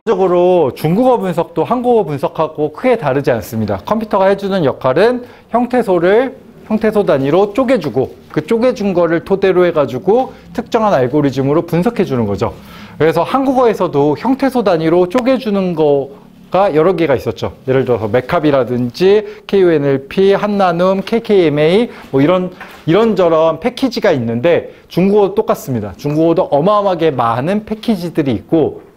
기본적으로 중국어 분석도 한국어 분석하고 크게 다르지 않습니다. 컴퓨터가 해주는 역할은 형태소 단위로 쪼개주고 그 쪼개준 거를 토대로 해가지고 특정한 알고리즘으로 분석해 주는 거죠. 그래서 한국어에서도 형태소 단위로 쪼개주는 거가 여러 개가 있었죠. 예를 들어서 맥캅이라든지 KUNLP, 한나눔, KKMA 뭐 이런저런 패키지가 있는데 중국어도 똑같습니다. 중국어도 어마어마하게 많은 패키지들이 있고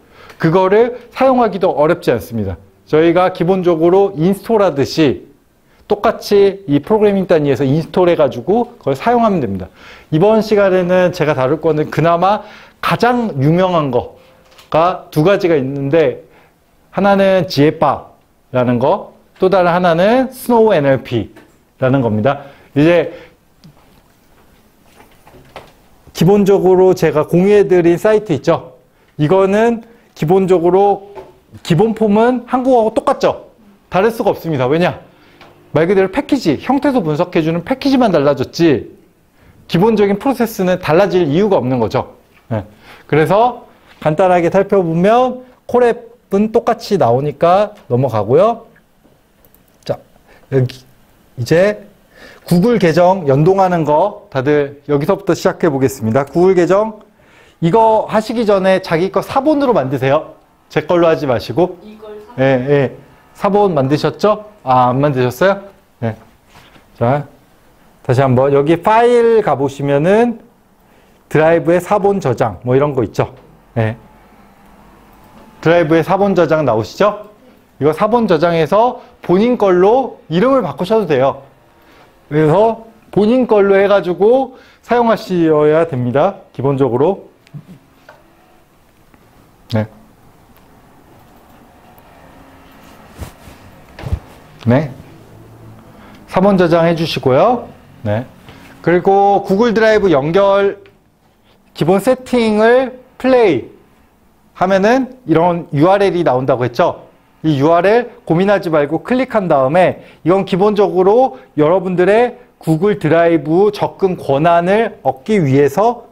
그거를 사용하기도 어렵지 않습니다. 저희가 기본적으로 인스톨하듯이 똑같이 이 프로그래밍 단위에서 인스톨 해가지고 그걸 사용하면 됩니다. 이번 시간에는 제가 다룰 거는 그나마 가장 유명한 거가 두 가지가 있는데 하나는 지에빠라는 거, 또 다른 하나는 스노우 NLP라는 겁니다. 이제 기본적으로 제가 공유해드린 사이트 있죠? 이거는 기본적으로 기본 폼은 한국어하고 똑같죠? 다를 수가 없습니다. 왜냐? 말 그대로 패키지, 형태소 분석해주는 패키지만 달라졌지 기본적인 프로세스는 달라질 이유가 없는 거죠. 네. 그래서 간단하게 살펴보면 콜앱은 똑같이 나오니까 넘어가고요. 자, 여기 이제 구글 계정 연동하는 거 다들 여기서부터 시작해 보겠습니다. 구글 계정 이거 하시기 전에 자기 거 사본으로 만드세요. 제 걸로 하지 마시고. 이걸 사본? 예, 예. 사본 만드셨죠? 아, 안 만드셨어요? 네. 자, 다시 한번 여기 파일 가보시면은 드라이브에 사본 저장 뭐 이런 거 있죠? 네. 드라이브에 사본 저장 나오시죠? 이거 사본 저장해서 본인 걸로 이름을 바꾸셔도 돼요. 그래서 본인 걸로 해가지고 사용하셔야 됩니다. 기본적으로. 네. 네. 4번 저장해 주시고요. 네. 그리고 구글 드라이브 연결 기본 세팅을 플레이 하면은 이런 URL이 나온다고 했죠. 이 URL 고민하지 말고 클릭한 다음에 이건 기본적으로 여러분들의 구글 드라이브 접근 권한을 얻기 위해서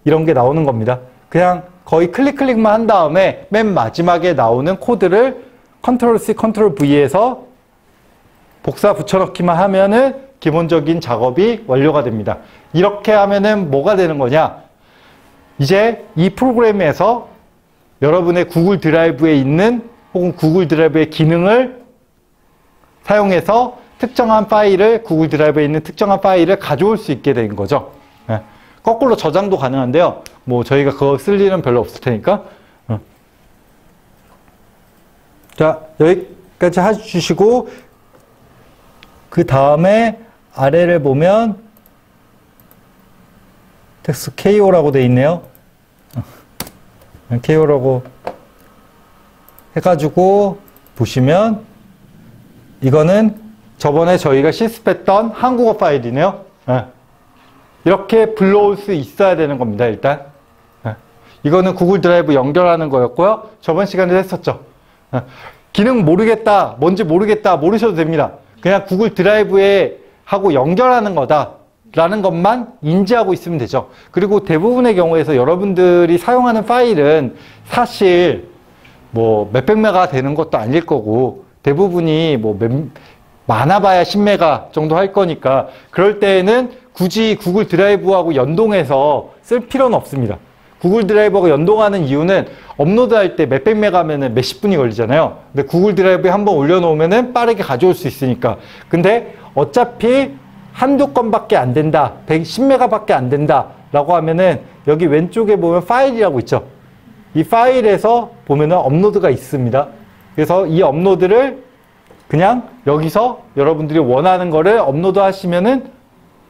이런 게 나오는 겁니다. 그냥 거의 클릭만 한 다음에 맨 마지막에 나오는 코드를 컨트롤 C, 컨트롤 V에서 복사 붙여넣기만 하면은 기본적인 작업이 완료가 됩니다. 이렇게 하면은 뭐가 되는 거냐? 이제 이 프로그램에서 여러분의 구글 드라이브에 있는 혹은 구글 드라이브의 기능을 사용해서 특정한 파일을 구글 드라이브에 있는 특정한 파일을 가져올 수 있게 된 거죠. 네. 거꾸로 저장도 가능한데요. 뭐 저희가 그거 쓸 일은 별로 없을 테니까. 자, 여기까지 해주시고 그 다음에 아래를 보면 텍스트 KO라고 되어 있네요. KO라고 해가지고 보시면 이거는 저번에 저희가 실습했던 한국어 파일이네요. 이렇게 불러올 수 있어야 되는 겁니다. 일단 이거는 구글 드라이브 연결하는 거였고요. 저번 시간에 했었죠. 기능 모르겠다, 뭔지 모르겠다, 모르셔도 됩니다. 그냥 구글 드라이브에 하고 연결하는 거다라는 것만 인지하고 있으면 되죠. 그리고 대부분의 경우에서 여러분들이 사용하는 파일은 사실 뭐 몇백 메가 되는 것도 아닐 거고 대부분이 뭐 많아봐야 10메가 정도 할 거니까 그럴 때에는 굳이 구글 드라이브하고 연동해서 쓸 필요는 없습니다. 구글 드라이브하고 연동하는 이유는 업로드할 때 몇백 메가면은 몇십 분이 걸리잖아요. 근데 구글 드라이브에 한번 올려놓으면은 빠르게 가져올 수 있으니까. 근데 어차피 한두 건밖에 안 된다. 110메가밖에 안 된다. 라고 하면은 여기 왼쪽에 보면 파일이라고 있죠. 이 파일에서 보면은 업로드가 있습니다. 그래서 이 업로드를 그냥 여기서 여러분들이 원하는 거를 업로드 하시면은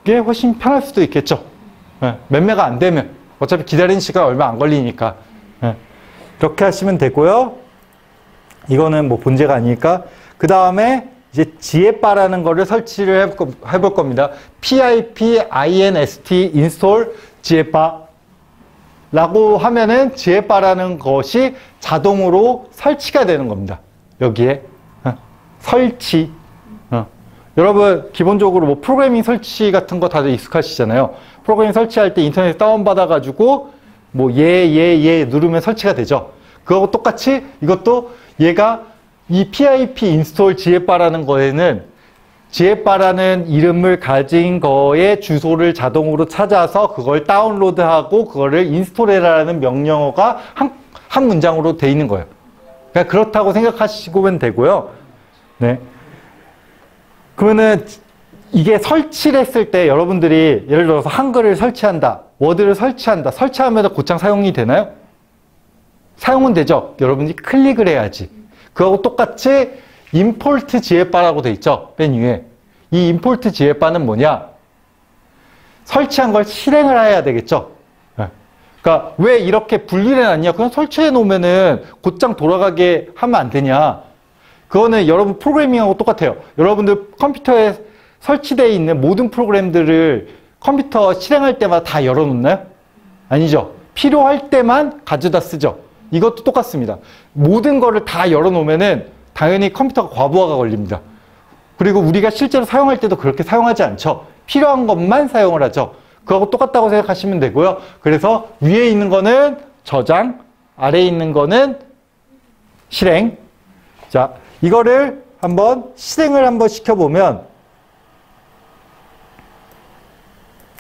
이게 훨씬 편할 수도 있겠죠. 몇 메가 안 되면. 어차피 기다리는 시간 얼마 안 걸리니까. 이렇게 하시면 되고요. 이거는 뭐 본제가 아니니까. 그 다음에 이제 지에빠라는 거를 설치를 해볼 겁니다. pip inst install 지에빠 라고 하면은 지에빠라는 것이 자동으로 설치가 되는 겁니다. 여기에. 설치. 여러분 기본적으로 뭐 프로그래밍 설치 같은 거 다들 익숙하시잖아요. 프로그래밍 설치할 때 인터넷 다운받아가지고 뭐 예 누르면 설치가 되죠. 그거하고 똑같이 이것도 얘가 이 pip install 지에바라는 거에는 지에바라는 이름을 가진 거의 주소를 자동으로 찾아서 그걸 다운로드하고 그거를 인스톨해라라는 명령어가 한 문장으로 돼 있는 거예요. 그러니까 그렇다고 생각하시면 되고요. 네. 그러면은 이게 설치를 했을 때 여러분들이 예를 들어서 한글을 설치한다, 워드를 설치한다, 설치하면 곧장 사용이 되나요? 사용은 되죠. 여러분이 클릭을 해야지. 그거하고 똑같이 import 지에바라고 돼 있죠. 맨 위에. 이 import 지에바는 뭐냐? 설치한 걸 실행을 해야 되겠죠. 그러니까 왜 이렇게 분리를 해놨냐? 그냥 설치해 놓으면은 곧장 돌아가게 하면 안 되냐? 그거는 여러분 프로그래밍하고 똑같아요. 여러분들 컴퓨터에 설치되어 있는 모든 프로그램들을 컴퓨터 실행할 때마다 다 열어놓나요? 아니죠. 필요할 때만 가져다 쓰죠. 이것도 똑같습니다. 모든 거를 다 열어놓으면은 당연히 컴퓨터가 과부하가 걸립니다. 그리고 우리가 실제로 사용할 때도 그렇게 사용하지 않죠. 필요한 것만 사용을 하죠. 그거하고 똑같다고 생각하시면 되고요. 그래서 위에 있는 거는 저장, 아래에 있는 거는 실행. 자, 이거를 한번 실행을 한번 시켜보면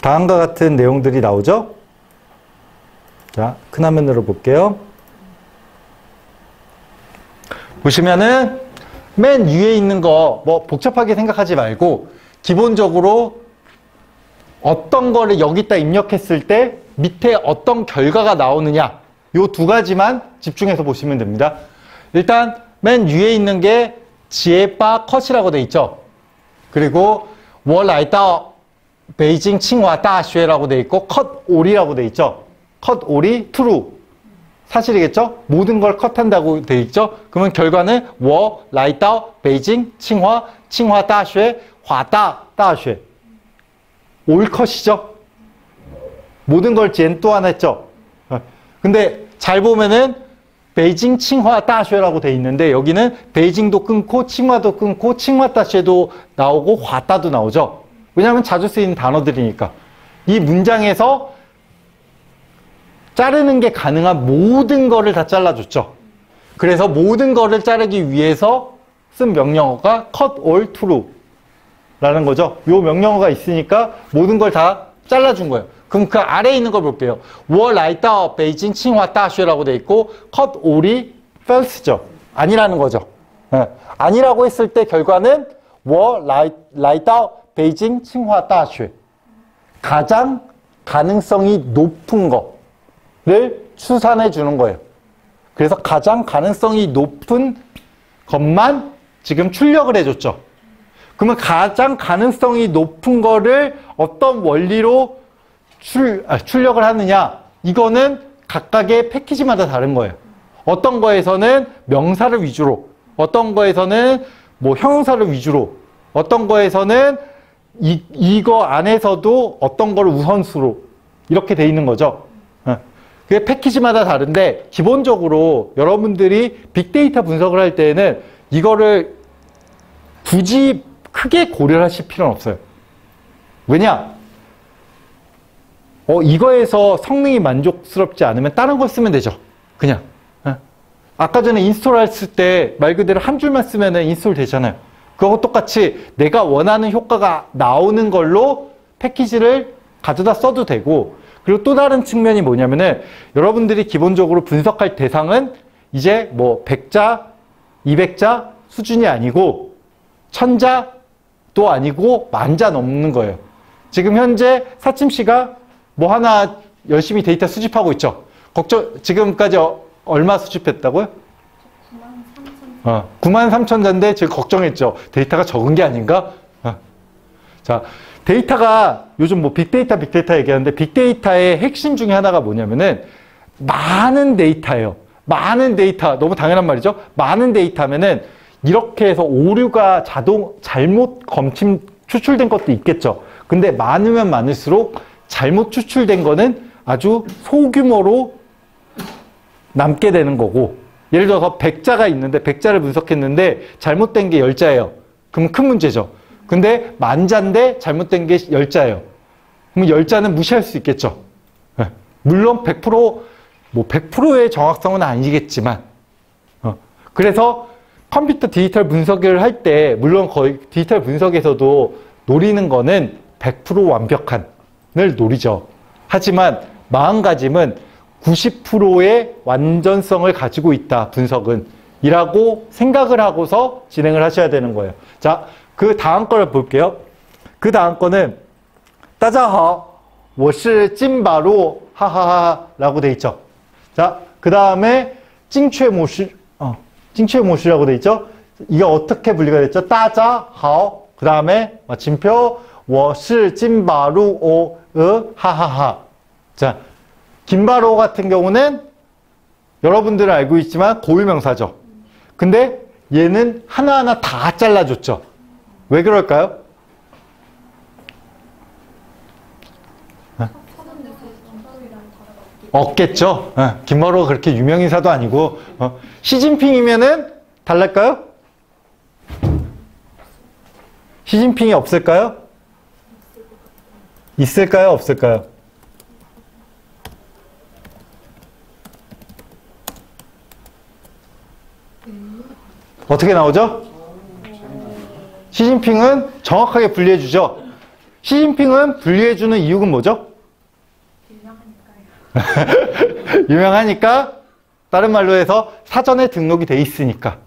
다음과 같은 내용들이 나오죠. 자, 큰 화면으로 볼게요. 보시면은 맨 위에 있는 거 뭐 복잡하게 생각하지 말고 기본적으로 어떤 거를 여기다 입력했을 때 밑에 어떤 결과가 나오느냐 요 두 가지만 집중해서 보시면 됩니다. 일단 맨 위에 있는 게 지에바 컷이라고 돼 있죠. 그리고 我来到 베이징 칭화 다슈에라고 돼 있고 컷 올이라고 돼 있죠. 컷 올이 true. 사실이겠죠? 모든 걸 컷한다고 돼 있죠? 그러면 결과는 我来到 베이징 칭화 칭화 다슈에 화다 다슈에 올 컷이죠? 모든 걸 젠 또 하나 했죠? 근데 잘 보면은 베이징 칭화 다슈에라고 돼 있는데 여기는 베이징도 끊고 칭화도 끊고 칭화 다슈에도 나오고 화다도 나오죠? 왜냐하면 자주 쓰이는 단어들이니까. 이 문장에서 자르는 게 가능한 모든 거를 다 잘라줬죠. 그래서 모든 거를 자르기 위해서 쓴 명령어가 cut all true 라는 거죠. 이 명령어가 있으니까 모든 걸 다 잘라준 거예요. 그럼 그 아래에 있는 걸 볼게요. 我来到 베이징 칭화大学라고 돼 있고 cut all이 false죠. 아니라는 거죠. 네. 아니라고 했을 때 결과는 我来到 베이징 칭화大学 가장 가능성이 높은 거를 추산해 주는 거예요. 그래서 가장 가능성이 높은 것만 지금 출력을 해줬죠. 그러면 가장 가능성이 높은 거를 어떤 원리로 출력을 하느냐? 이거는 각각의 패키지마다 다른 거예요. 어떤 거에서는 명사를 위주로, 어떤 거에서는 뭐 형용사를 위주로, 어떤 거에서는 이거 안에서도 어떤 걸 우선수로 이렇게 돼 있는 거죠. 그게 패키지마다 다른데 기본적으로 여러분들이 빅데이터 분석을 할 때에는 이거를 굳이 크게 고려를 하실 필요는 없어요. 왜냐? 이거에서 성능이 만족스럽지 않으면 다른 걸 쓰면 되죠. 그냥. 아까 전에 인스톨 했을 때 말 그대로 한 줄만 쓰면 인스톨 되잖아요. 그거하고 똑같이 내가 원하는 효과가 나오는 걸로 패키지를 가져다 써도 되고, 그리고 또 다른 측면이 뭐냐면은 여러분들이 기본적으로 분석할 대상은 이제 뭐 100자, 200자 수준이 아니고 1000자도 아니고 10,000자 넘는 거예요. 지금 현재 사침씨가 뭐 하나 열심히 데이터 수집하고 있죠. 지금까지 얼마 수집했다고요? 93,000자인데 지금 걱정했죠. 데이터가 적은 게 아닌가? 자, 데이터가 요즘 뭐 빅데이터 얘기하는데 빅데이터의 핵심 중에 하나가 뭐냐면은 많은 데이터예요. 많은 데이터. 너무 당연한 말이죠. 많은 데이터면은 이렇게 해서 오류가 잘못 추출된 것도 있겠죠. 근데 많으면 많을수록 잘못 추출된 거는 아주 소규모로 남게 되는 거고, 예를 들어서 100자가 있는데 100자를 분석했는데 잘못된 게 10자예요. 그럼 큰 문제죠. 근데 10,000자인데 잘못된 게 10자예요. 그럼 10자는 무시할 수 있겠죠. 물론 100% 뭐 100%의 정확성은 아니겠지만 그래서 컴퓨터 디지털 분석을 할 때 물론 거의 디지털 분석에서도 노리는 거는 100% 완벽한을 노리죠. 하지만 마음가짐은 90%의 완전성을 가지고 있다. 분석은 이라고 생각을 하고서 진행을 하셔야 되는 거예요. 자, 그 다음 거를 볼게요. 그 다음 거는 大家好我是金巴路하하하 라고 돼 있죠. 자, 그 다음에 精确模式라고 돼 있죠. 이게 어떻게 분리가 됐죠? 大家好그 다음에 마침표 我是金巴路하하하. 자, 김바로 같은 경우는 여러분들은 알고 있지만 고유명사죠. 근데 얘는 하나하나 다 잘라줬죠. 왜 그럴까요? 없겠죠. 김바로가 그렇게 유명인사도 아니고 시진핑이면은 달랄까요? 시진핑이 없을까요? 있을까요? 없을까요? 어떻게 나오죠? 시진핑은 정확하게 분리해주죠. 시진핑은 분리해주는 이유는 뭐죠? 유명하니까 다른 말로 해서 사전에 등록이 돼 있으니까.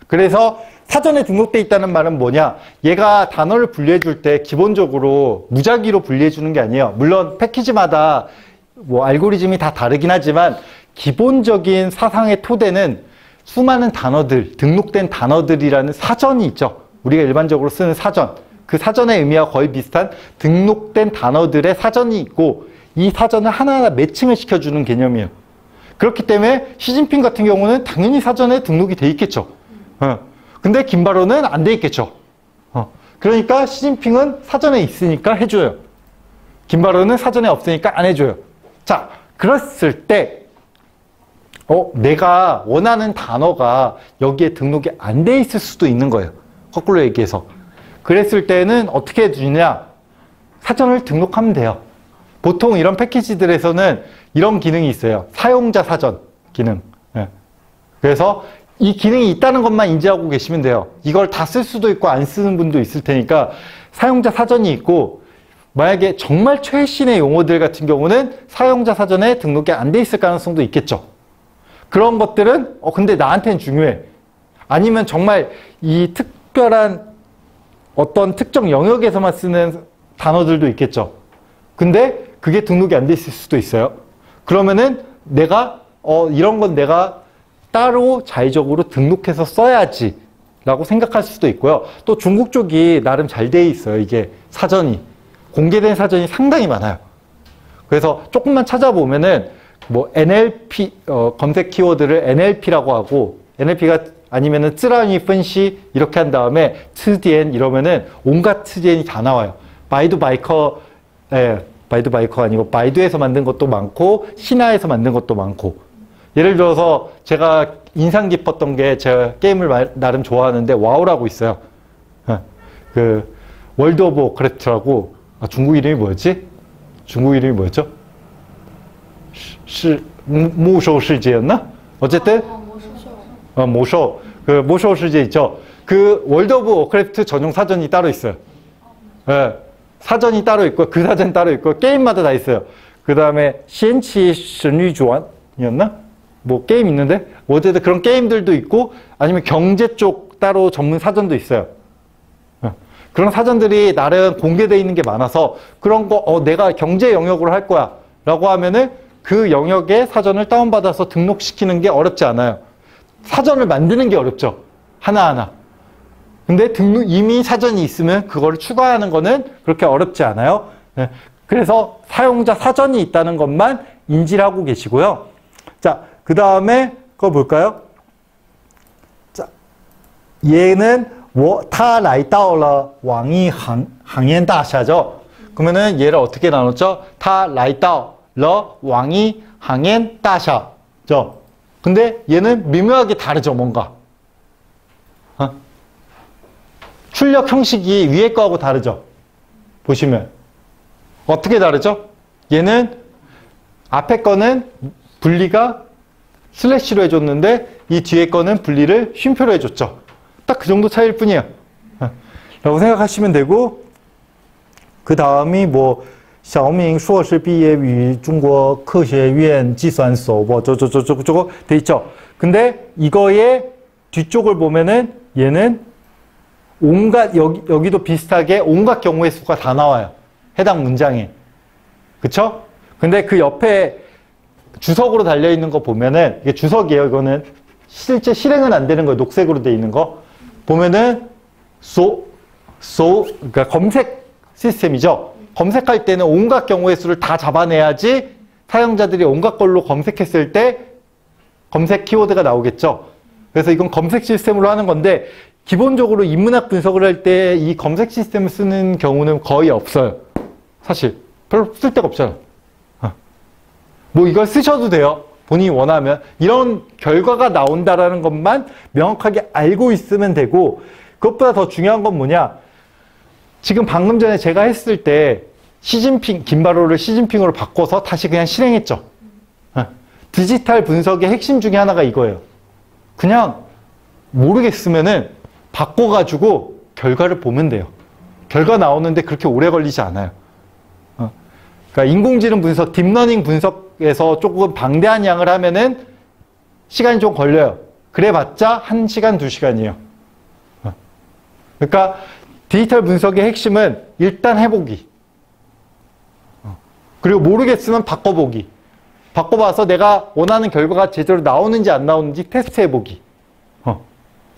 그래서 사전에 등록돼 있다는 말은 뭐냐? 얘가 단어를 분리해 줄 때 기본적으로 무작위로 분리해 주는 게 아니에요. 물론 패키지마다 뭐 알고리즘이 다 다르긴 하지만 기본적인 사상의 토대는 수많은 단어들, 등록된 단어들이라는 사전이 있죠. 우리가 일반적으로 쓰는 사전. 그 사전의 의미와 거의 비슷한 등록된 단어들의 사전이 있고 이 사전을 하나하나 매칭을 시켜주는 개념이에요. 그렇기 때문에 시진핑 같은 경우는 당연히 사전에 등록이 돼 있겠죠. 근데 김바로는 안 돼 있겠죠. 그러니까 시진핑은 사전에 있으니까 해줘요. 김바로는 사전에 없으니까 안 해줘요. 자, 그랬을 때 내가 원하는 단어가 여기에 등록이 안 돼 있을 수도 있는 거예요. 거꾸로 얘기해서. 그랬을 때는 어떻게 해주냐? 사전을 등록하면 돼요. 보통 이런 패키지들에서는 이런 기능이 있어요. 사용자 사전 기능. 그래서 이 기능이 있다는 것만 인지하고 계시면 돼요. 이걸 다 쓸 수도 있고 안 쓰는 분도 있을 테니까 사용자 사전이 있고 만약에 정말 최신의 용어들 같은 경우는 사용자 사전에 등록이 안 돼 있을 가능성도 있겠죠. 그런 것들은 근데 나한테는 중요해. 아니면 정말 이 특별한 어떤 특정 영역에서만 쓰는 단어들도 있겠죠. 근데 그게 등록이 안 돼 있을 수도 있어요. 그러면은 내가 이런 건 내가 따로 자의적으로 등록해서 써야지 라고 생각할 수도 있고요. 또 중국 쪽이 나름 잘 돼 있어요. 이게 사전이. 공개된 사전이 상당히 많아요. 그래서 조금만 찾아보면은 뭐 NLP 검색 키워드를 NLP라고 하고 NLP가 아니면은 쯔라니 분시 이렇게 한 다음에 트디엔 이러면은 온갖 트디엔이 다 나와요. 바이두 바이커가 아니고 바이두에서 만든 것도 많고 신화에서 만든 것도 많고. 예를 들어서 제가 인상 깊었던 게 제가 게임을 나름 좋아하는데 와우라고 있어요. 그 월드 오브 워크래프트라고 중국 이름이 뭐였지? 중국 이름이 뭐였죠? 모쇼 시제였나? 어쨌든 모쇼 그 모쇼 시제 있죠. 그 월드 오브 워크래프트 전용 사전이 따로 있어요. 사전이 따로 있고 그 사전 따로 있고 게임마다 다 있어요. 그 다음에 시엔치 신유주안이었나? 뭐 게임 있는데 어쨌든 그런 게임들도 있고 아니면 경제 쪽 따로 전문 사전도 있어요. 그런 사전들이 나름 공개되어 있는 게 많아서 그런 거 내가 경제 영역으로 할 거야 라고 하면은 그 영역의 사전을 다운받아서 등록시키는 게 어렵지 않아요. 사전을 만드는 게 어렵죠. 하나하나. 근데 이미 사전이 있으면 그거를 추가하는 거는 그렇게 어렵지 않아요. 그래서 사용자 사전이 있다는 것만 인지를 하고 계시고요. 자, 그 다음에 그거 볼까요? 자, 얘는 他来到了网易行业大厦죠. 그러면은 얘를 어떻게 나눴죠? 他来到了网易行业大厦죠. 근데 얘는 미묘하게 다르죠, 뭔가. 출력 형식이 위에 거하고 다르죠. 보시면 어떻게 다르죠? 얘는 앞에 거는 분리가 슬래시로 해줬는데 이 뒤에 거는 분리를 쉼표로 해줬죠. 딱 그 정도 차이일 뿐이에요. 라고 생각하시면 되고, 그 다음이 뭐 小明硕士毕业于中国科学院计算所뭐 저거 돼 있죠. 근데 이거의 뒤쪽을 보면은 얘는 온갖 여기도 비슷하게 온갖 경우의 수가 다 나와요. 해당 문장에. 그쵸? 근데 그 옆에 주석으로 달려 있는 거 보면은 이게 주석이에요. 이거는 실제 실행은 안 되는 거예요. 녹색으로 돼 있는 거. 보면은 그러니까 검색 시스템이죠. 검색할 때는 온갖 경우의 수를 다 잡아내야지 사용자들이 온갖 걸로 검색했을 때 검색 키워드가 나오겠죠. 그래서 이건 검색 시스템으로 하는 건데 기본적으로 인문학 분석을 할 때 이 검색 시스템을 쓰는 경우는 거의 없어요. 사실 별로 쓸 데가 없잖아. 뭐 이걸 쓰셔도 돼요. 본인이 원하면. 이런 결과가 나온다라는 것만 명확하게 알고 있으면 되고, 그것보다 더 중요한 건 뭐냐. 지금 방금 전에 제가 했을 때 김바로를 시진핑으로 바꿔서 다시 그냥 실행했죠. 디지털 분석의 핵심 중에 하나가 이거예요. 그냥 모르겠으면은 바꿔가지고 결과를 보면 돼요. 결과 나오는데 그렇게 오래 걸리지 않아요. 그러니까 인공지능 분석, 딥러닝 분석에서 조금 방대한 양을 하면은 시간이 좀 걸려요. 그래봤자 1시간, 2시간이에요. 그러니까 디지털 분석의 핵심은 일단 해보기. 그리고 모르겠으면 바꿔보기. 바꿔봐서 내가 원하는 결과가 제대로 나오는지 안 나오는지 테스트해보기.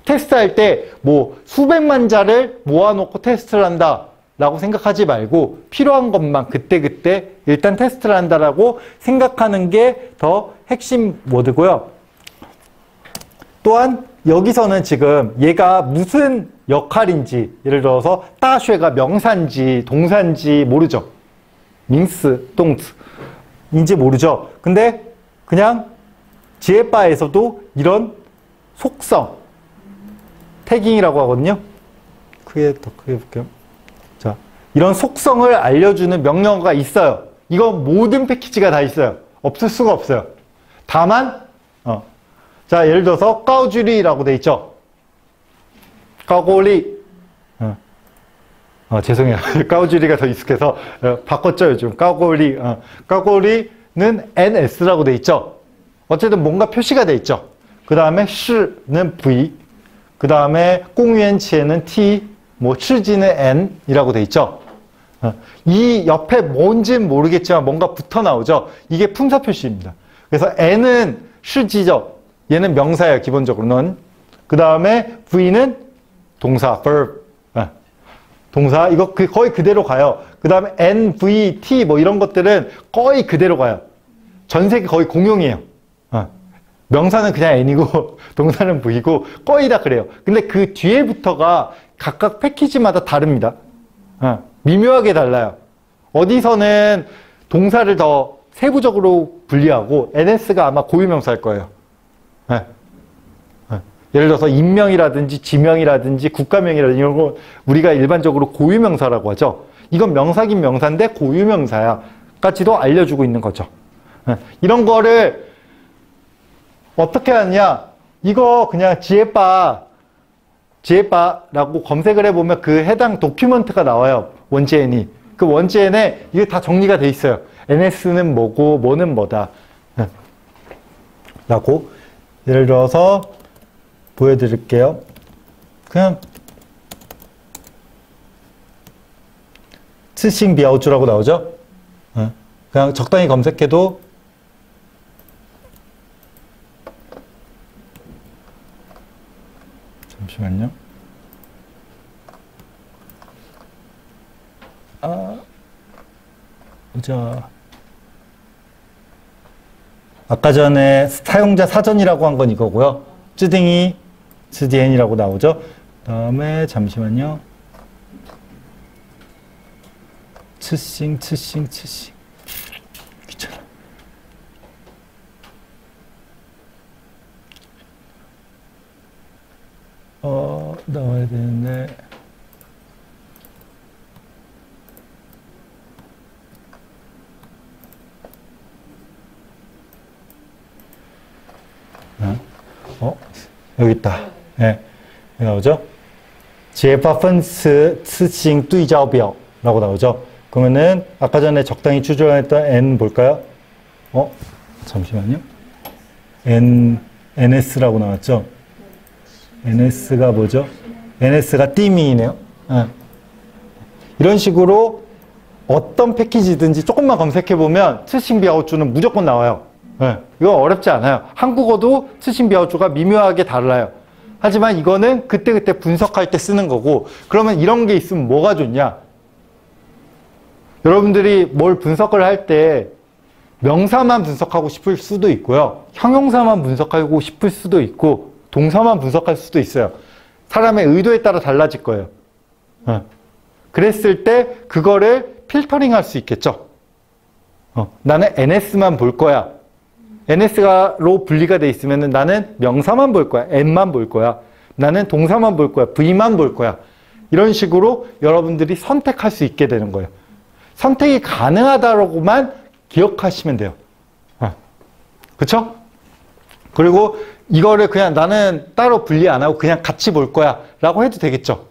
테스트할 때 뭐 수백만 자를 모아놓고 테스트를 한다 라고 생각하지 말고 필요한 것만 그때그때 일단 테스트를 한다라고 생각하는 게 더 핵심 워드고요. 또한 여기서는 지금 얘가 무슨 역할인지, 예를 들어서 따쉐가 명사인지 동사인지 모르죠. 밍스, 똥트인지 모르죠. 근데 그냥 지혜바에서도 이런 속성, 태깅이라고 하거든요. 더 크게 볼게요. 자, 이런 속성을 알려주는 명령어가 있어요. 이거 모든 패키지가 다 있어요. 없을 수가 없어요. 다만 자, 예를 들어서 까오주리라고 돼 있죠. 까고리. 죄송해요. 까오주리가 더 익숙해서 바꿨죠, 요즘. 까고리. 까고리는 NS라고 돼 있죠. 어쨌든 뭔가 표시가 돼 있죠. 그 다음에 시는 V. 그 다음에 공유엔치에는 T, 뭐 치지는 N이라고 돼 있죠. 이 옆에 뭔지는 모르겠지만 뭔가 붙어 나오죠. 이게 품사 표시입니다. 그래서 N은 시지죠. 얘는 명사예요, 기본적으로는. 그 다음에 V는 동사, verb. 동사, 이거 거의 그대로 가요. 그 다음에 N, V, T 뭐 이런 것들은 거의 그대로 가요. 전 세계 거의 공용이에요. 명사는 그냥 N이고 동사는 V고 거의 다 그래요. 근데 그 뒤에부터가 각각 패키지마다 다릅니다. 미묘하게 달라요. 어디서는 동사를 더 세부적으로 분리하고 NS가 아마 고유명사일 거예요. 예를 들어서 인명이라든지 지명이라든지 국가명이라든지 이런 거 우리가 일반적으로 고유명사라고 하죠. 이건 명사긴 명사인데 고유명사야까지도 알려주고 있는 거죠. 이런 거를 어떻게 하느냐. 이거 그냥 지혜바라고 검색을 해보면 그 해당 도큐먼트가 나와요. 원지엔이. 그 원지엔에 이게 다 정리가 돼 있어요. NS는 뭐고 뭐는 뭐다 라고. 예를 들어서 보여드릴게요. 그냥 츠싱 비아우주라고 나오죠. 그냥 적당히 검색해도 잠시만요. 보자. 아까 전에 사용자 사전이라고 한 건 이거고요. 쯔딩이 쯔디엔이라고 나오죠. 다음에 잠시만요. 츠싱 귀찮아. 나와야 되는데. 여기 있다. 예. 여기 나오죠? 解发分词词形对照表라고 나오죠. 그러면은 아까 전에 적당히 추정했던 n 뭘까요? 잠시만요. ns라고 나왔죠? ns가 뭐죠? ns가 띠미이네요. 예. 이런 식으로 어떤 패키지든지 조금만 검색해보면 츠싱비아오쭈는 무조건 나와요. 예. 이거 어렵지 않아요. 한국어도 츠싱비아오쭈가 미묘하게 달라요. 하지만 이거는 그때그때 분석할 때 쓰는 거고, 그러면 이런 게 있으면 뭐가 좋냐? 여러분들이 뭘 분석을 할 때 명사만 분석하고 싶을 수도 있고요. 형용사만 분석하고 싶을 수도 있고, 동사만 분석할 수도 있어요. 사람의 의도에 따라 달라질 거예요. 그랬을 때 그거를 필터링 할 수 있겠죠. 나는 NS만 볼 거야. NS로 분리가 돼 있으면 나는 명사만 볼 거야. N만 볼 거야. 나는 동사만 볼 거야. V만 볼 거야. 이런 식으로 여러분들이 선택할 수 있게 되는 거예요. 선택이 가능하다고만 기억하시면 돼요. 그쵸? 그리고 이거를 그냥 나는 따로 분리 안 하고 그냥 같이 볼 거야 라고 해도 되겠죠.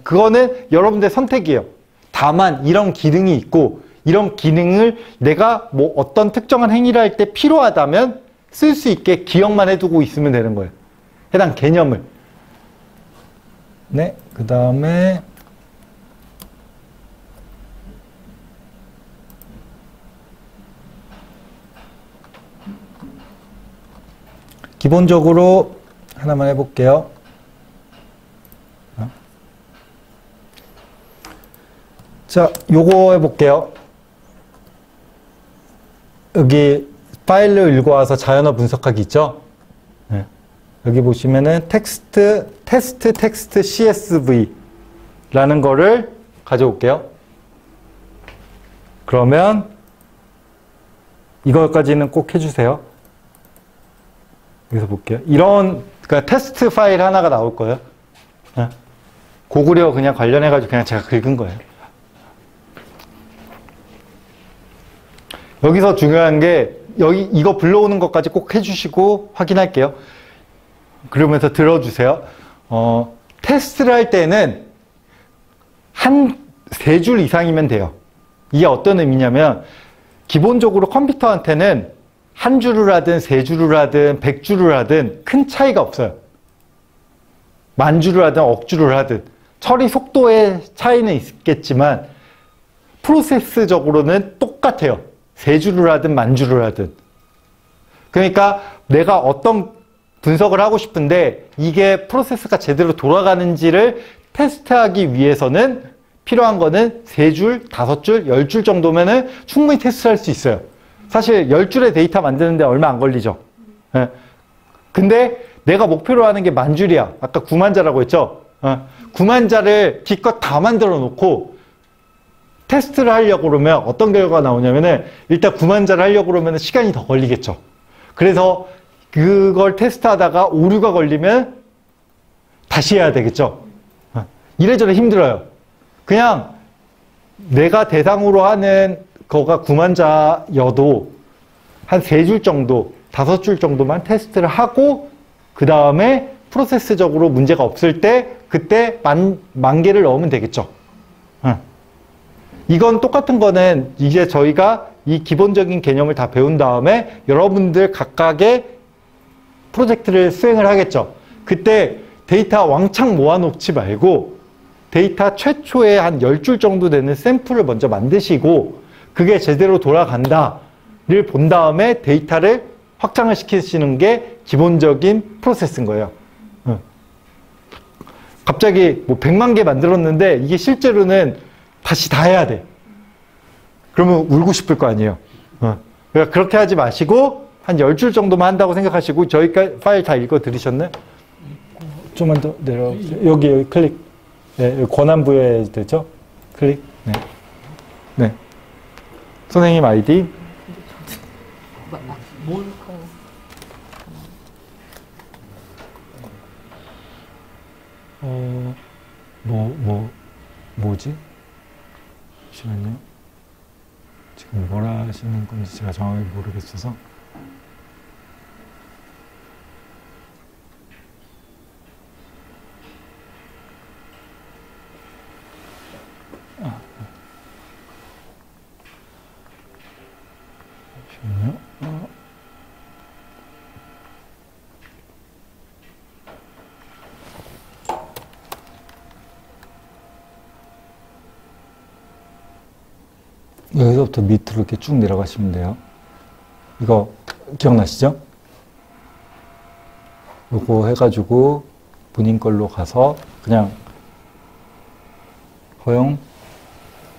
그거는 여러분들의 선택이에요. 다만 이런 기능이 있고 이런 기능을 내가 뭐 어떤 특정한 행위를 할 때 필요하다면 쓸 수 있게 기억만 해두고 있으면 되는 거예요. 해당 개념을. 네, 그 다음에 기본적으로 하나만 해볼게요. 자, 요거 해볼게요. 여기 파일을 읽어와서 자연어 분석하기 있죠? 네. 여기 보시면은 테스트 CSV라는 거를 가져올게요. 그러면 이거까지는 꼭 해주세요. 여기서 볼게요. 이런 그러니까 테스트 파일 하나가 나올 거예요. 네. 고구려 그냥 관련해가지고 그냥 제가 긁은 거예요. 여기서 중요한 게 여기 이거 불러오는 것까지 꼭 해주시고 확인할게요. 그러면서 들어주세요. 테스트를 할 때는 한 3줄 이상이면 돼요. 이게 어떤 의미냐면 기본적으로 컴퓨터한테는 한 줄을 하든 3줄을 하든 100줄을 하든 큰 차이가 없어요. 만 줄을 하든 억 줄을 하든 처리 속도의 차이는 있겠지만 프로세스적으로는 똑같아요. 3줄을 하든 만 줄을 하든. 그러니까 내가 어떤 분석을 하고 싶은데 이게 프로세스가 제대로 돌아가는지를 테스트하기 위해서는 필요한 거는 3줄, 5줄, 10줄 정도면은 충분히 테스트할 수 있어요. 사실 10줄의 데이터 만드는데 얼마 안 걸리죠. 예. 근데 내가 목표로 하는 게 만 줄이야. 아까 9만 자라고 했죠. 9만 자를 기껏 다 만들어 놓고 테스트를 하려고 그러면 어떤 결과가 나오냐면은 일단 9만 자를 하려고 그러면 시간이 더 걸리겠죠. 그래서 그걸 테스트하다가 오류가 걸리면 다시 해야 되겠죠. 이래저래 힘들어요. 그냥 내가 대상으로 하는 거가 9만 자여도 한 3줄 정도, 5줄 정도만 테스트를 하고 그 다음에 프로세스적으로 문제가 없을 때 그때 만 개를 넣으면 되겠죠. 이건 똑같은 거는 이제 저희가 이 기본적인 개념을 다 배운 다음에 여러분들 각각의 프로젝트를 수행을 하겠죠. 그때 데이터 왕창 모아놓지 말고 데이터 최초에 한 10줄 정도 되는 샘플을 먼저 만드시고 그게 제대로 돌아간다를 본 다음에 데이터를 확장을 시키시는 게 기본적인 프로세스인 거예요. 갑자기 뭐 100만 개 만들었는데 이게 실제로는 다시 다 해야 돼. 그러면 울고 싶을 거 아니에요. 그러니까 그렇게 하지 마시고 한 10줄 정도만 한다고 생각하시고 저희가 파일 다 읽어 들으셨나요? 좀만 더 내려오세요. 여기 클릭. 네, 권한 부여해야 되죠? 클릭. 네. 네. 선생님 아이디. 뭐지? 잠시만요. 지금 뭐라 하시는 건지 제가 정확히 모르겠어서. 여기서부터 밑으로 이렇게 쭉 내려가시면 돼요. 이거 기억나시죠? 요거 해가지고 본인 걸로 가서 그냥 허용,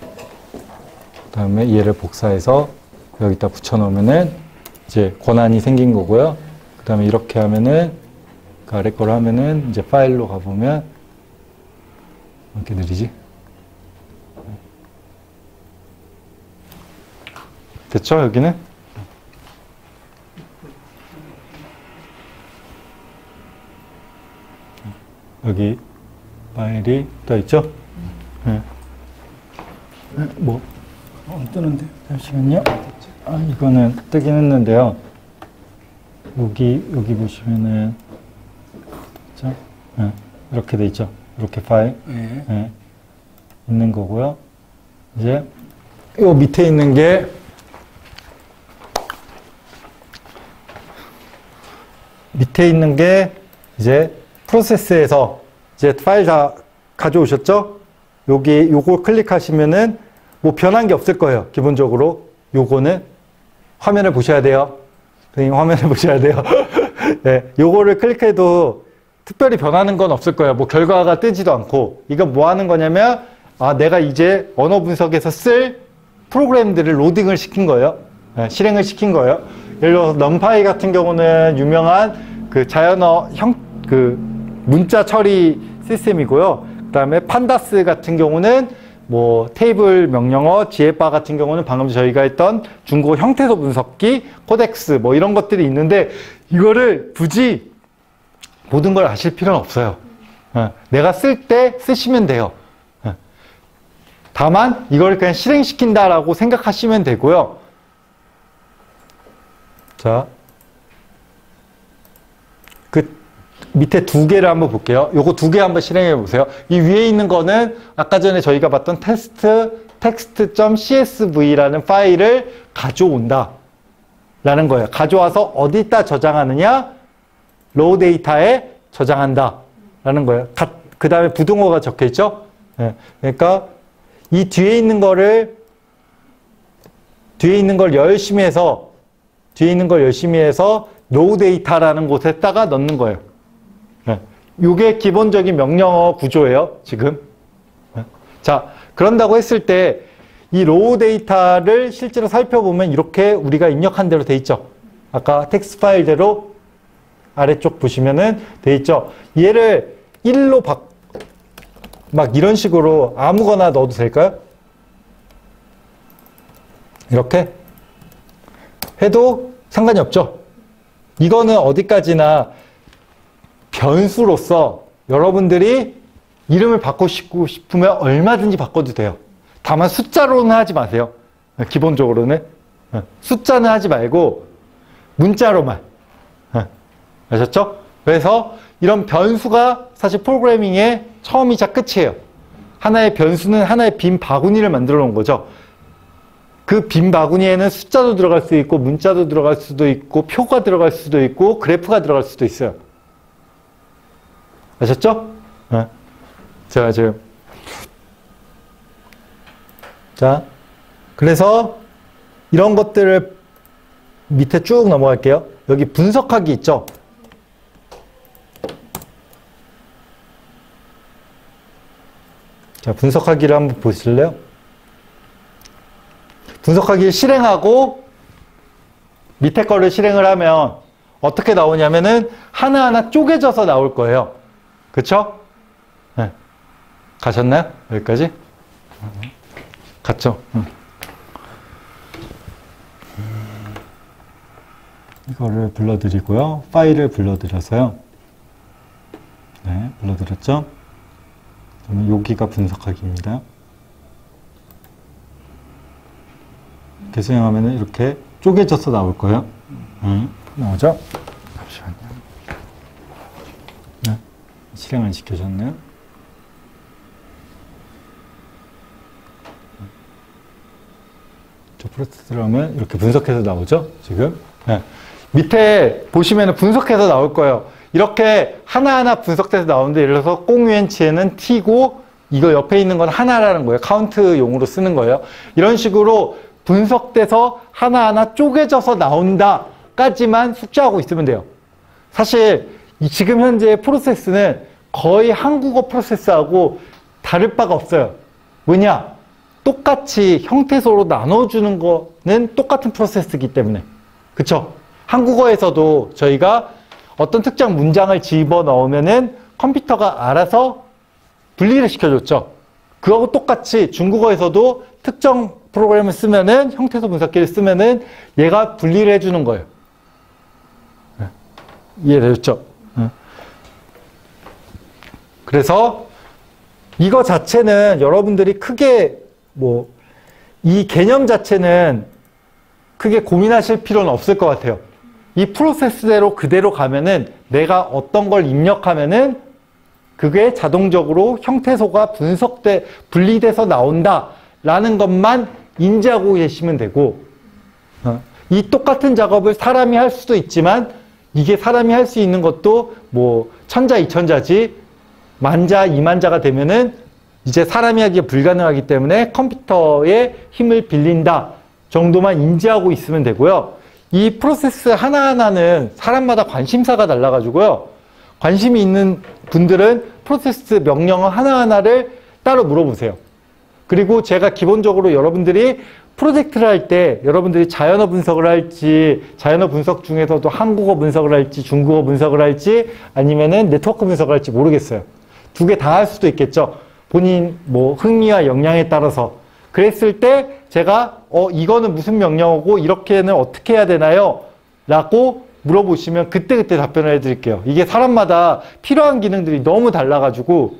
그 다음에 얘를 복사해서 여기다 붙여놓으면은 이제 권한이 생긴 거고요. 그 다음에 이렇게 하면은 그 아래 거를 하면은 이제 파일로 가보면 왜 이렇게 느리지? 됐죠? 여기는? 여기 파일이 떠 있죠? 네. 뭐? 안 뜨는데? 잠시만요. 아, 이거는 뜨긴 했는데요. 여기 보시면은, 그죠? 네. 이렇게 돼 있죠? 이렇게 파일. 네. 네. 있는 거고요. 이제, 요 밑에 있는 게, 이제 프로세스에서 이제 파일 다 가져오셨죠? 요거 클릭하시면은 뭐 변한 게 없을 거예요. 기본적으로. 요거는 화면을 보셔야 돼요. 선생님 화면을 보셔야 돼요. 네, 요거를 클릭해도 특별히 변하는 건 없을 거예요. 뭐 결과가 뜨지도 않고. 이건 뭐 하는 거냐면, 아, 내가 이제 언어 분석에서 쓸 프로그램들을 로딩을 시킨 거예요. 네, 실행을 시킨 거예요. 예를 들어서 넘파이 같은 경우는 유명한 그 자연어 문자 처리 시스템이고요. 그 다음에 판다스 같은 경우는 뭐 테이블 명령어, 지에바 같은 경우는 방금 저희가 했던 중국어 형태소 분석기, 코덱스 뭐 이런 것들이 있는데 이거를 굳이 모든 걸 아실 필요는 없어요. 내가 쓸 때 쓰시면 돼요. 다만 이걸 그냥 실행시킨다라고 생각하시면 되고요. 자, 그 밑에 두 개를 한번 볼게요. 요거 두 개 한번 실행해 보세요. 이 위에 있는 거는 아까 전에 저희가 봤던 text.csv라는 파일을 가져온다 라는 거예요. 가져와서 어디다 저장하느냐? 로우 데이터에 저장한다 라는 거예요. 그 다음에 부등호가 적혀 있죠? 네. 그러니까 이 뒤에 있는 걸 열심히 해서 로우 데이터라는 곳에다가 넣는 거예요. 네. 이게 기본적인 명령어 구조예요, 지금. 네. 자, 그런다고 했을 때 이 로우 데이터를 실제로 살펴보면 이렇게 우리가 입력한 대로 돼 있죠. 아까 텍스트 파일대로 아래쪽 보시면은 돼 있죠. 얘를 1로 막 이런 식으로 아무거나 넣어도 될까요? 이렇게 해도 상관이 없죠. 이거는 어디까지나 변수로서 여러분들이 이름을 바꾸고 싶으면 얼마든지 바꿔도 돼요. 다만 숫자로는 하지 마세요. 기본적으로는. 숫자는 하지 말고 문자로만. 아셨죠? 그래서 이런 변수가 사실 프로그래밍의 처음이자 끝이에요. 하나의 변수는 하나의 빈 바구니를 만들어 놓은 거죠. 그 빈 바구니에는 숫자도 들어갈 수 있고 문자도 들어갈 수도 있고 표가 들어갈 수도 있고 그래프가 들어갈 수도 있어요. 아셨죠? 네. 자, 그래서 이런 것들을 밑에 쭉 넘어갈게요. 여기 분석하기 있죠? 자, 분석하기를 한번 보실래요? 분석하기를 실행하고 밑에 거를 실행을 하면 어떻게 나오냐면은 하나하나 쪼개져서 나올 거예요. 그쵸? 네. 가셨나요? 여기까지? 갔죠? 이거를 불러드리고요. 파일을 불러드려서요. 네, 불러드렸죠? 그러면 여기가 분석하기입니다. 이렇게 수행하면 이렇게 쪼개져서 나올 거예요. 나오죠? 잠시만요. 네, 실행을 시켜줬네요. 저 프로세스를 하면 이렇게 분석해서 나오죠, 지금. 네. 밑에 보시면 분석해서 나올 거예요. 이렇게 하나하나 분석돼서 나오는데, 예를 들어서 꽁유엔치에는 T고, 이거 옆에 있는 건 하나라는 거예요. 카운트용으로 쓰는 거예요. 이런 식으로 분석돼서 하나하나 쪼개져서 나온다까지만 숙지하고 있으면 돼요. 사실 지금 현재 프로세스는 거의 한국어 프로세스하고 다를 바가 없어요. 뭐냐? 똑같이 형태소로 나눠주는 거는 똑같은 프로세스이기 때문에. 그쵸? 한국어에서도 저희가 어떤 특정 문장을 집어넣으면은 컴퓨터가 알아서 분리를 시켜줬죠. 그거하고 똑같이 중국어에서도 특정 프로그램을 쓰면은, 형태소 분석기를 쓰면은 얘가 분리를 해주는 거예요. 이해되셨죠? 그래서 이거 자체는 여러분들이 크게 이 개념 자체는 크게 고민하실 필요는 없을 것 같아요. 이 프로세스대로 그대로 가면은 내가 어떤 걸 입력하면은 그게 자동적으로 형태소가 분리돼서 나온다라는 것만 인지하고 계시면 되고, 이 똑같은 작업을 사람이 할 수도 있지만 이게 사람이 할 수 있는 것도 천자, 이천자지, 만자, 이만자가 되면은 이제 사람이 하기가 불가능하기 때문에 컴퓨터의 힘을 빌린다 정도만 인지하고 있으면 되고요. 이 프로세스 하나하나는 사람마다 관심사가 달라가지고요. 관심이 있는 분들은 프로세스 명령어 하나하나를 따로 물어보세요. 그리고 제가 기본적으로 여러분들이 프로젝트를 할 때 여러분들이 자연어 분석을 할지, 자연어 분석 중에서도 한국어 분석을 할지, 중국어 분석을 할지, 아니면은 네트워크 분석을 할지 모르겠어요. 두 개 다 할 수도 있겠죠. 본인 흥미와 역량에 따라서. 그랬을 때 제가 이거는 무슨 명령어고 이렇게는 어떻게 해야 되나요? 라고 물어보시면 그때그때 답변을 해드릴게요. 이게 사람마다 필요한 기능들이 너무 달라가지고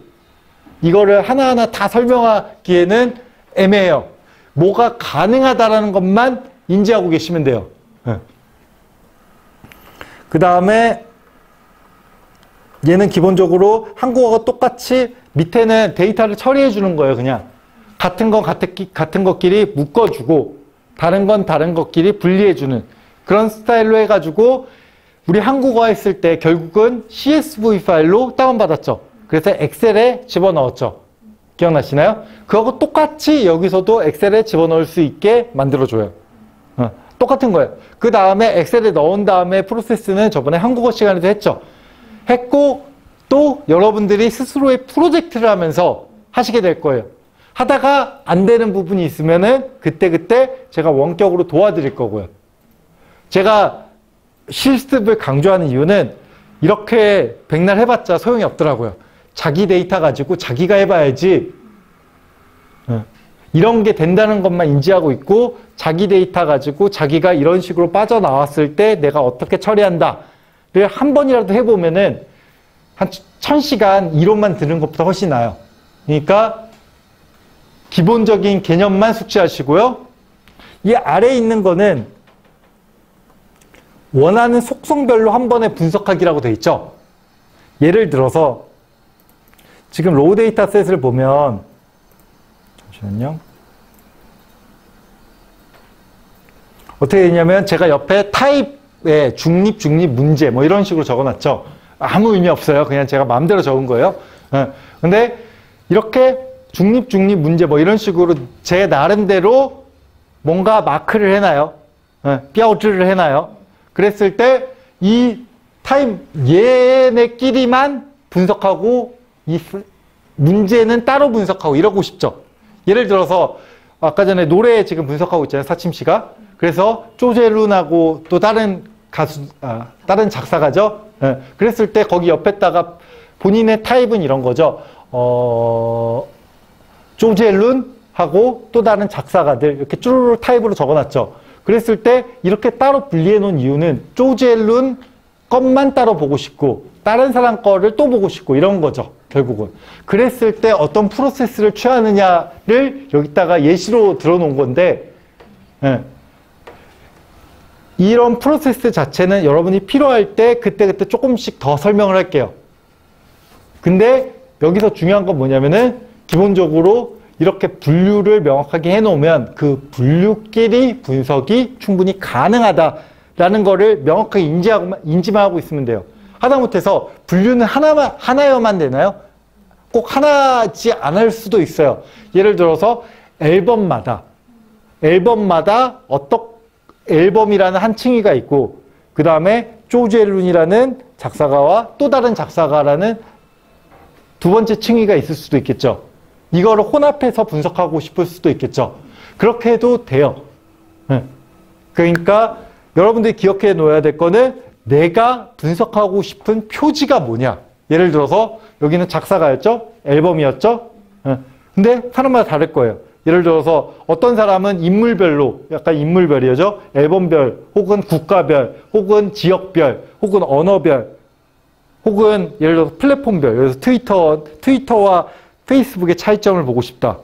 이거를 하나하나 다 설명하기에는 애매해요. 뭐가 가능하다라는 것만 인지하고 계시면 돼요. 그 다음에 얘는 기본적으로 한국어가 똑같이 밑에는 데이터를 처리해 주는 거예요. 그냥 같은 건 같은 것끼리 묶어주고 다른 건 다른 것끼리 분리해 주는 그런 스타일로 해가지고 우리 한국어 했을 때 결국은 CSV 파일로 다운받았죠. 그래서 엑셀에 집어넣었죠. 기억나시나요? 그거하고 똑같이 여기서도 엑셀에 집어넣을 수 있게 만들어줘요. 똑같은 거예요. 그 다음에 엑셀에 넣은 다음에 프로세스는 저번에 한국어 시간에도 했죠. 했고 또 여러분들이 스스로의 프로젝트를 하면서 하시게 될 거예요. 하다가 안 되는 부분이 있으면은 그때그때 제가 원격으로 도와드릴 거고요. 제가 실습을 강조하는 이유는 이렇게 백날 해봤자 소용이 없더라고요. 자기 데이터 가지고 자기가 해봐야지. 이런 게 된다는 것만 인지하고 있고 자기 데이터 가지고 자기가 이런 식으로 빠져나왔을 때 내가 어떻게 처리한다를 한 번이라도 해보면은 한 1000시간 이론만 듣는 것보다 훨씬 나아요. 그러니까 기본적인 개념만 숙지하시고요. 이 아래에 있는 거는 원하는 속성별로 한 번에 분석하기라고 돼 있죠. 예를 들어서 지금 로우 데이터 셋을 보면 잠시만요. 어떻게 되냐면 제가 옆에 타입의 중립 문제 이런 식으로 적어놨죠. 아무 의미 없어요. 그냥 제가 마음대로 적은 거예요. 근데 이렇게 중립 문제 이런 식으로 제 나름대로 뭔가 마크를 해놔요. 뼈질을 해놔요. 그랬을 때 이 타입 얘네끼리만 분석하고 이 문제는 따로 분석하고 이러고 싶죠. 예를 들어서 아까 전에 노래 지금 분석하고 있잖아요. 사침 씨가. 그래서 조제룬하고 또 다른 다른 작사가죠. 그랬을 때 거기 옆에다가 본인의 타입은 이런 거죠. 조제룬하고 또 다른 작사가들 이렇게 쭈루루 타입으로 적어놨죠. 그랬을 때 이렇게 따로 분리해 놓은 이유는 조제룬 것만 따로 보고 싶고 다른 사람 거를 또 보고 싶고 이런 거죠. 결국은. 그랬을 때 어떤 프로세스를 취하느냐를 여기다가 예시로 들어놓은 건데 이런 프로세스 자체는 여러분이 필요할 때 그때그때 조금씩 더 설명을 할게요. 근데 여기서 중요한 건 뭐냐면은 기본적으로 이렇게 분류를 명확하게 해놓으면 그 분류끼리 분석이 충분히 가능하다라는 거를 명확하게 인지만 하고 있으면 돼요. 하다못해서 분류는 하나여만 되나요? 꼭 하나지 않을 수도 있어요. 예를 들어서 앨범마다 앨범이라는 한 층위가 있고 그 다음에 조젤룬이라는 작사가와 또 다른 작사가라는 두 번째 층위가 있을 수도 있겠죠. 이거를 혼합해서 분석하고 싶을 수도 있겠죠. 그렇게 해도 돼요. 그러니까 여러분들이 기억해 놓아야 될 거는 내가 분석하고 싶은 표지가 뭐냐. 예를 들어서 여기는 작사가였죠? 앨범이었죠? 근데 사람마다 다를 거예요. 예를 들어서 어떤 사람은 인물별로 약간 인물별이죠. 앨범별 혹은 국가별 혹은 지역별 혹은 언어별 혹은 예를 들어서 플랫폼별. 그래서 트위터와 페이스북의 차이점을 보고 싶다.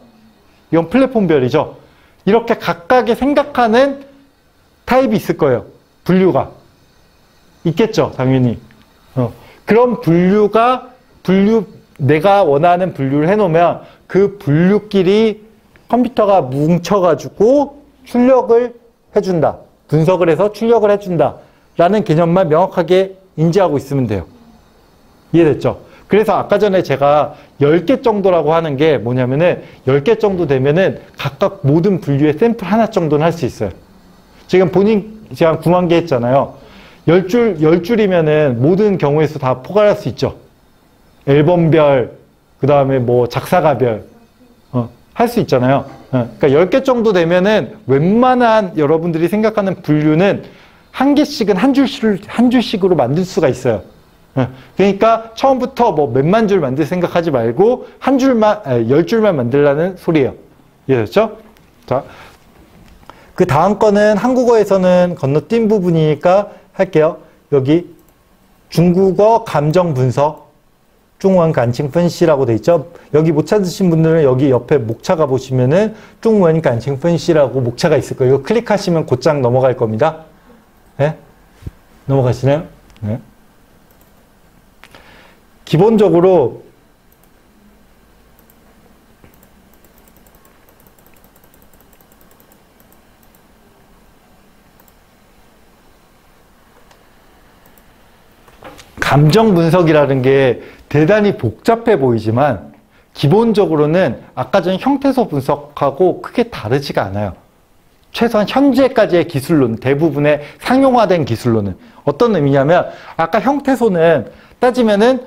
이건 플랫폼별이죠. 이렇게 각각의 생각하는 타입이 있을 거예요. 분류가. 있겠죠, 당연히. 그런 내가 원하는 분류를 해놓으면 그 분류끼리 컴퓨터가 뭉쳐가지고 출력을 해준다. 분석을 해서 출력을 해준다. 라는 개념만 명확하게 인지하고 있으면 돼요. 이해됐죠? 그래서 아까 전에 제가 10개 정도라고 하는 게 뭐냐면은 10개 정도 되면은 각각 모든 분류의 샘플 하나 정도는 할 수 있어요. 지금 제가 9만 개 했잖아요. 10줄이면은 모든 경우에서 다 포괄할 수 있죠. 앨범별, 그 다음에 뭐 작사가별, 할 수 있잖아요. 그러니까 10개 정도 되면은 웬만한 여러분들이 생각하는 분류는 한 개씩은 한 줄씩으로 만들 수가 있어요. 그러니까 처음부터 뭐 몇만 줄 만들 생각하지 말고 10줄만 만들라는 소리예요. 이해됐죠? 자, 그 다음 거는 한국어에서는 건너뛴 부분이니까 할게요. 여기 중국어 감정 분석, 중원 간칭分析라고 돼 있죠. 여기 못 찾으신 분들은 여기 옆에 목차가 보시면은 중원 간칭 分析라고 목차가 있을 거예요. 이거 클릭하시면 곧장 넘어갈 겁니다. 네? 넘어가시나요? 네. 기본적으로 감정 분석이라는 게 대단히 복잡해 보이지만 기본적으로는 아까 전 형태소 분석하고 크게 다르지가 않아요. 최소한 현재까지의 기술로는, 대부분의 상용화된 기술로는. 어떤 의미냐면 아까 형태소는 따지면은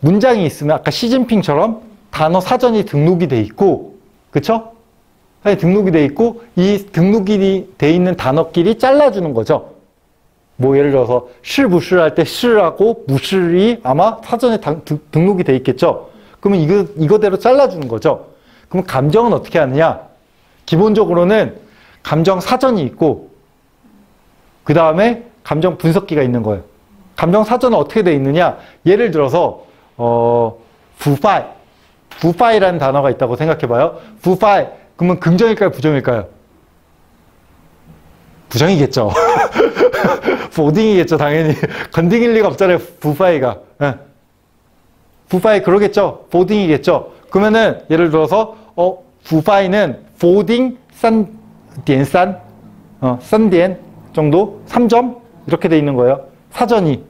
문장이 있으면 아까 시진핑처럼 단어 사전이 등록이 돼 있고, 그쵸? 등록이 돼 있고 이 등록이 돼 있는 단어끼리 잘라주는 거죠. 뭐 예를 들어서 시부시 할 때 시하고 무시이 아마 사전에 등록이 돼 있겠죠. 그러면 이거대로 잘라주는 거죠. 그럼 감정은 어떻게 하느냐? 기본적으로는 감정 사전이 있고 그 다음에 감정 분석기가 있는 거예요. 감정 사전은 어떻게 돼 있느냐? 예를 들어서 부파이라는 단어가 있다고 생각해봐요. 부파이 그러면 긍정일까요? 부정일까요? 부정이겠죠. 보딩이겠죠, 당연히. 건딩일 리가 없잖아요, 부파이가. 부파이 그러겠죠. 보딩이겠죠. 그러면은 예를 들어서 부파이는 보딩 산 정도 3점 이렇게 돼 있는 거예요. 사전이.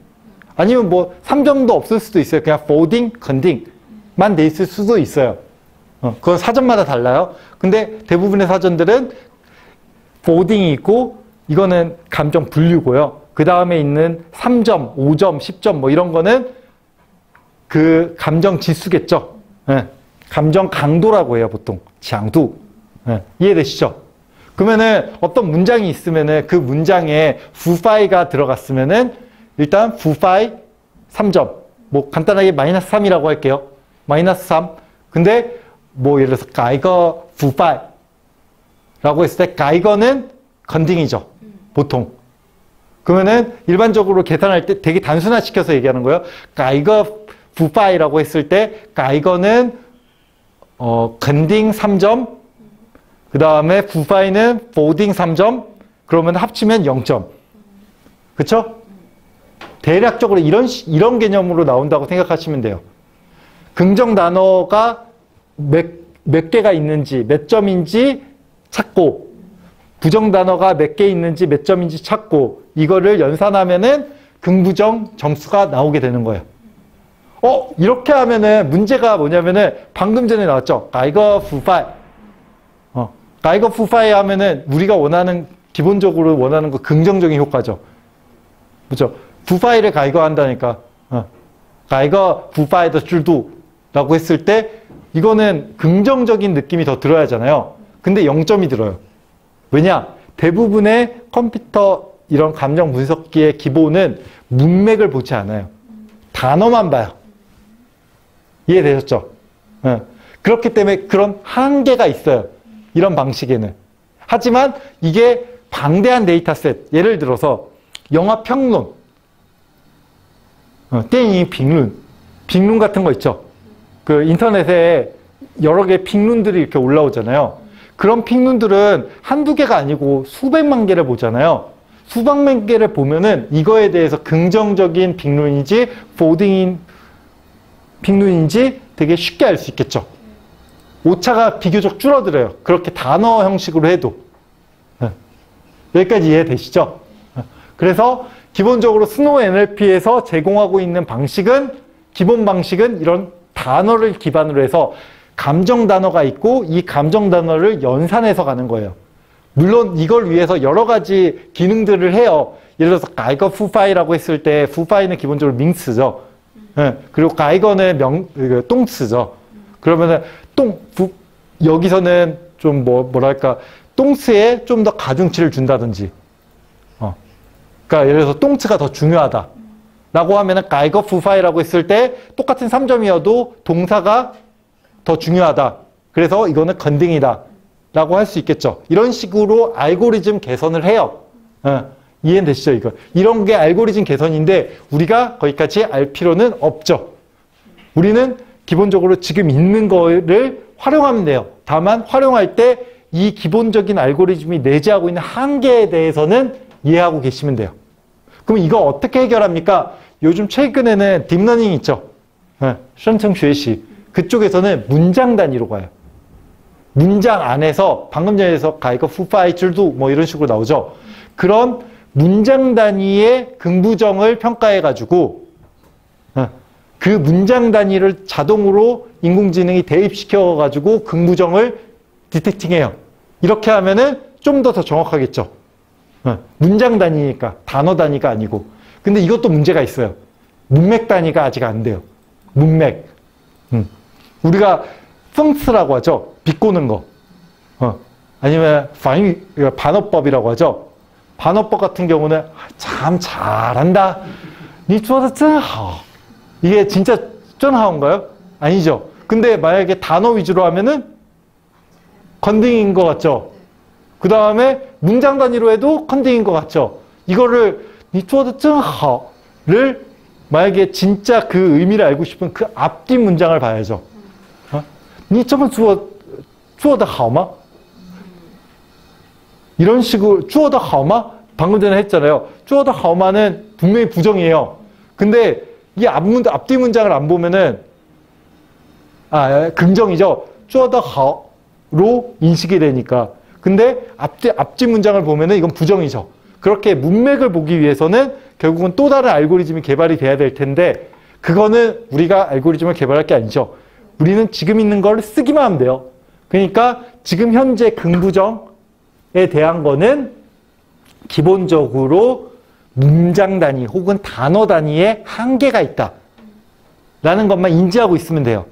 아니면 뭐 3점도 없을 수도 있어요. 그냥 보딩, 건딩만 돼 있을 수도 있어요. 그건 사전마다 달라요. 근데 대부분의 사전들은 보딩이 있고 이거는 감정 분류고요. 그 다음에 있는 3점, 5점, 10점 뭐 이런 거는 그 감정 지수겠죠. 감정 강도라고 해요, 보통. 장도. 이해되시죠? 그러면은 어떤 문장이 있으면은 그 문장에 부파이가 들어갔으면은 일단 부파이 3점. 뭐 간단하게 마이너스 3이라고 할게요. 마이너스 3. 근데 뭐 예를 들어서 가이거 부파이 라고 했을 때 가이거는 건딩이죠. 보통. 그러면은 일반적으로 계산할 때 되게 단순화시켜서 얘기하는 거예요. 가이거 부파이라고 했을 때 가이거는 건딩 3점 그 다음에 부파이는 보딩 3점 그러면 합치면 0점. 그쵸? 대략적으로 이런 개념으로 나온다고 생각하시면 돼요. 긍정 단어가 몇 개가 있는지, 몇 점인지 찾고, 부정 단어가 몇 개 있는지 몇 점인지 찾고, 이거를 연산하면은 긍부정 점수가 나오게 되는 거예요. 이렇게 하면은 문제가 뭐냐면은 방금 전에 나왔죠. 가이거 푸파이. 가이거 푸파이 하면은 우리가 기본적으로 원하는 거 긍정적인 효과죠. 그죠? 푸파이를 가이거 한다니까. 가이거 푸파이 더 줄도 라고 했을 때 이거는 긍정적인 느낌이 더 들어야 하잖아요. 근데 0점이 들어요. 왜냐? 대부분의 컴퓨터 이런 감정 분석기의 기본은 문맥을 보지 않아요. 단어만 봐요. 이해되셨죠? 그렇기 때문에 그런 한계가 있어요. 이런 방식에는. 하지만 이게 방대한 데이터셋, 예를 들어서 영화 평론, 땡이 빙론 같은 거 있죠. 그 인터넷에 여러 개의 评论들이 이렇게 올라오잖아요. 그런 评论들은 한두 개가 아니고 수백만 개를 보잖아요. 수백만 개를 보면은 이거에 대해서 긍정적인 评论인지 보딩인 评论인지 되게 쉽게 알 수 있겠죠. 오차가 비교적 줄어들어요. 그렇게 단어 형식으로 해도. 여기까지 이해되시죠? 그래서 기본적으로 스노우 NLP에서 제공하고 있는 방식은, 기본 방식은 이런 단어를 기반으로 해서 감정 단어가 있고 이 감정 단어를 연산해서 가는 거예요. 물론 이걸 위해서 여러 가지 기능들을 해요. 예를 들어서 가이거 푸파이라고 했을 때 푸파이는 기본적으로 밍스죠. 그리고 가이거는 똥스죠. 그러면은 여기서는 좀 뭐랄까 똥스에 좀 더 가중치를 준다든지. 그러니까 예를 들어서 똥스가 더 중요하다. 라고 하면은 가이거 푸파이라고 했을 때 똑같은 3점이어도 동사가 더 중요하다. 그래서 이거는 건딩이다. 라고 할 수 있겠죠. 이런 식으로 알고리즘 개선을 해요. 이해되시죠, 이거? 이런 게 알고리즘 개선인데 우리가 거기까지 알 필요는 없죠. 우리는 기본적으로 지금 있는 거를 활용하면 돼요. 다만 활용할 때 이 기본적인 알고리즘이 내재하고 있는 한계에 대해서는 이해하고 계시면 돼요. 그럼 이거 어떻게 해결합니까? 요즘 최근에는 딥러닝 있죠. 션청学习. 그쪽에서는 문장 단위로 가요. 문장 안에서 방금 전에서 가이거 푸파이 줄도 뭐 이런 식으로 나오죠. 그런 문장 단위의 긍부정을 평가해가지고 그 문장 단위를 자동으로 인공지능이 대입시켜가지고 긍부정을 디텍팅해요. 이렇게 하면은 좀 더 정확하겠죠. 문장 단위니까 단어 단위가 아니고. 근데 이것도 문제가 있어요. 문맥 단위가 아직 안 돼요. 문맥. 우리가 펑스라고 하죠. 비꼬는 거. 아니면 반어법이라고 하죠. 반어법 같은 경우는 참 잘한다. 你做得真好. 이게 진짜 真好인가요? 아니죠. 근데 만약에 단어 위주로 하면은 컨딩인 것 같죠. 그 다음에 문장 단위로 해도 컨딩인 것 같죠. 이거를 你做得真好를 만약에 진짜 그 의미를 알고 싶으면 그 앞뒤 문장을 봐야죠. 你这么做得好吗? 이런 식으로 做得好吗? 방금 전에 했잖아요. 做得好吗는 분명히 부정이에요. 근데 이 앞뒤 문장을 안 보면은 긍정이죠. 做得好로 인식이 되니까. 근데 앞뒤 문장을 보면은 이건 부정이죠. 그렇게 문맥을 보기 위해서는 결국은 또 다른 알고리즘이 개발이 돼야 될 텐데 그거는 우리가 알고리즘을 개발할 게 아니죠. 우리는 지금 있는 걸 쓰기만 하면 돼요. 그러니까 지금 현재 긍부정에 대한 거는 기본적으로 문장 단위 혹은 단어 단위의 한계가 있다. 라는 것만 인지하고 있으면 돼요.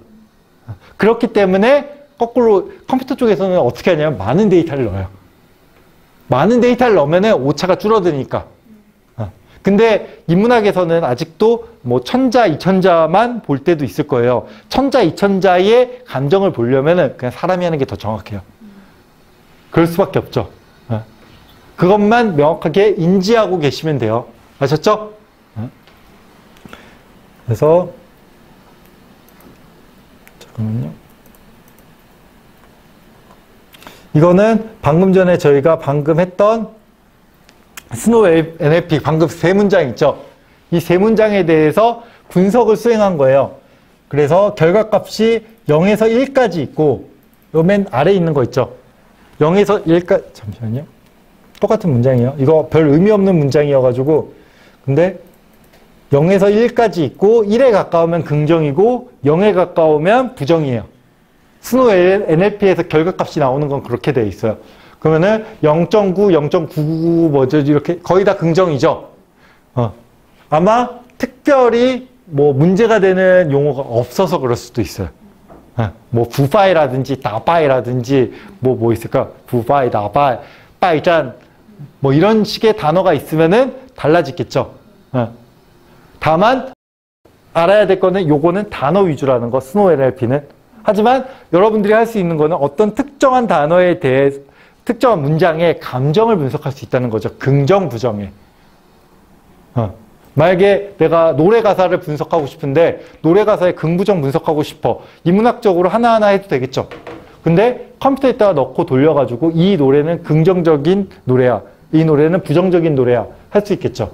그렇기 때문에 거꾸로 컴퓨터 쪽에서는 어떻게 하냐면 많은 데이터를 넣어요. 많은 데이터를 넣으면 오차가 줄어드니까. 근데 인문학에서는 아직도 뭐 1000자, 2000자만 볼 때도 있을 거예요. 1000자, 2000자의 감정을 보려면 그냥 사람이 하는 게 더 정확해요. 그럴 수밖에 없죠. 그것만 명확하게 인지하고 계시면 돼요. 아셨죠? 그래서 잠깐만요. 이거는 방금 전에 저희가 방금 했던 스노우 NLP 방금 세 문장 있죠. 이 세 문장에 대해서 분석을 수행한 거예요. 그래서 결과값이 0에서 1까지 있고 요 맨 아래에 있는 거 있죠. 0에서 1까지, 잠시만요. 똑같은 문장이에요. 이거 별 의미 없는 문장이어가지고. 근데 0에서 1까지 있고 1에 가까우면 긍정이고 0에 가까우면 부정이에요. 스노우 NLP에서 결과값이 나오는 건 그렇게 돼 있어요. 그러면은 0.9, 0.999 뭐죠? 이렇게 거의 다 긍정이죠. 아마 특별히 뭐 문제가 되는 용어가 없어서 그럴 수도 있어요. 뭐 부파이라든지 다바이라든지 뭐 있을까? 부파이, 다바이, 빠이짠 뭐 이런 식의 단어가 있으면은 달라지겠죠. 다만 알아야 될 거는 요거는 단어 위주라는 거, 스노우 NLP는. 하지만 여러분들이 할 수 있는 거는 어떤 특정한 단어에 대해 특정한 문장의 감정을 분석할 수 있다는 거죠. 긍정, 부정에. 만약에 내가 노래 가사를 분석하고 싶은데 노래 가사의 긍부정 분석하고 싶어. 인문학적으로 하나하나 해도 되겠죠. 근데 컴퓨터에다가 넣고 돌려가지고 이 노래는 긍정적인 노래야. 이 노래는 부정적인 노래야. 할 수 있겠죠.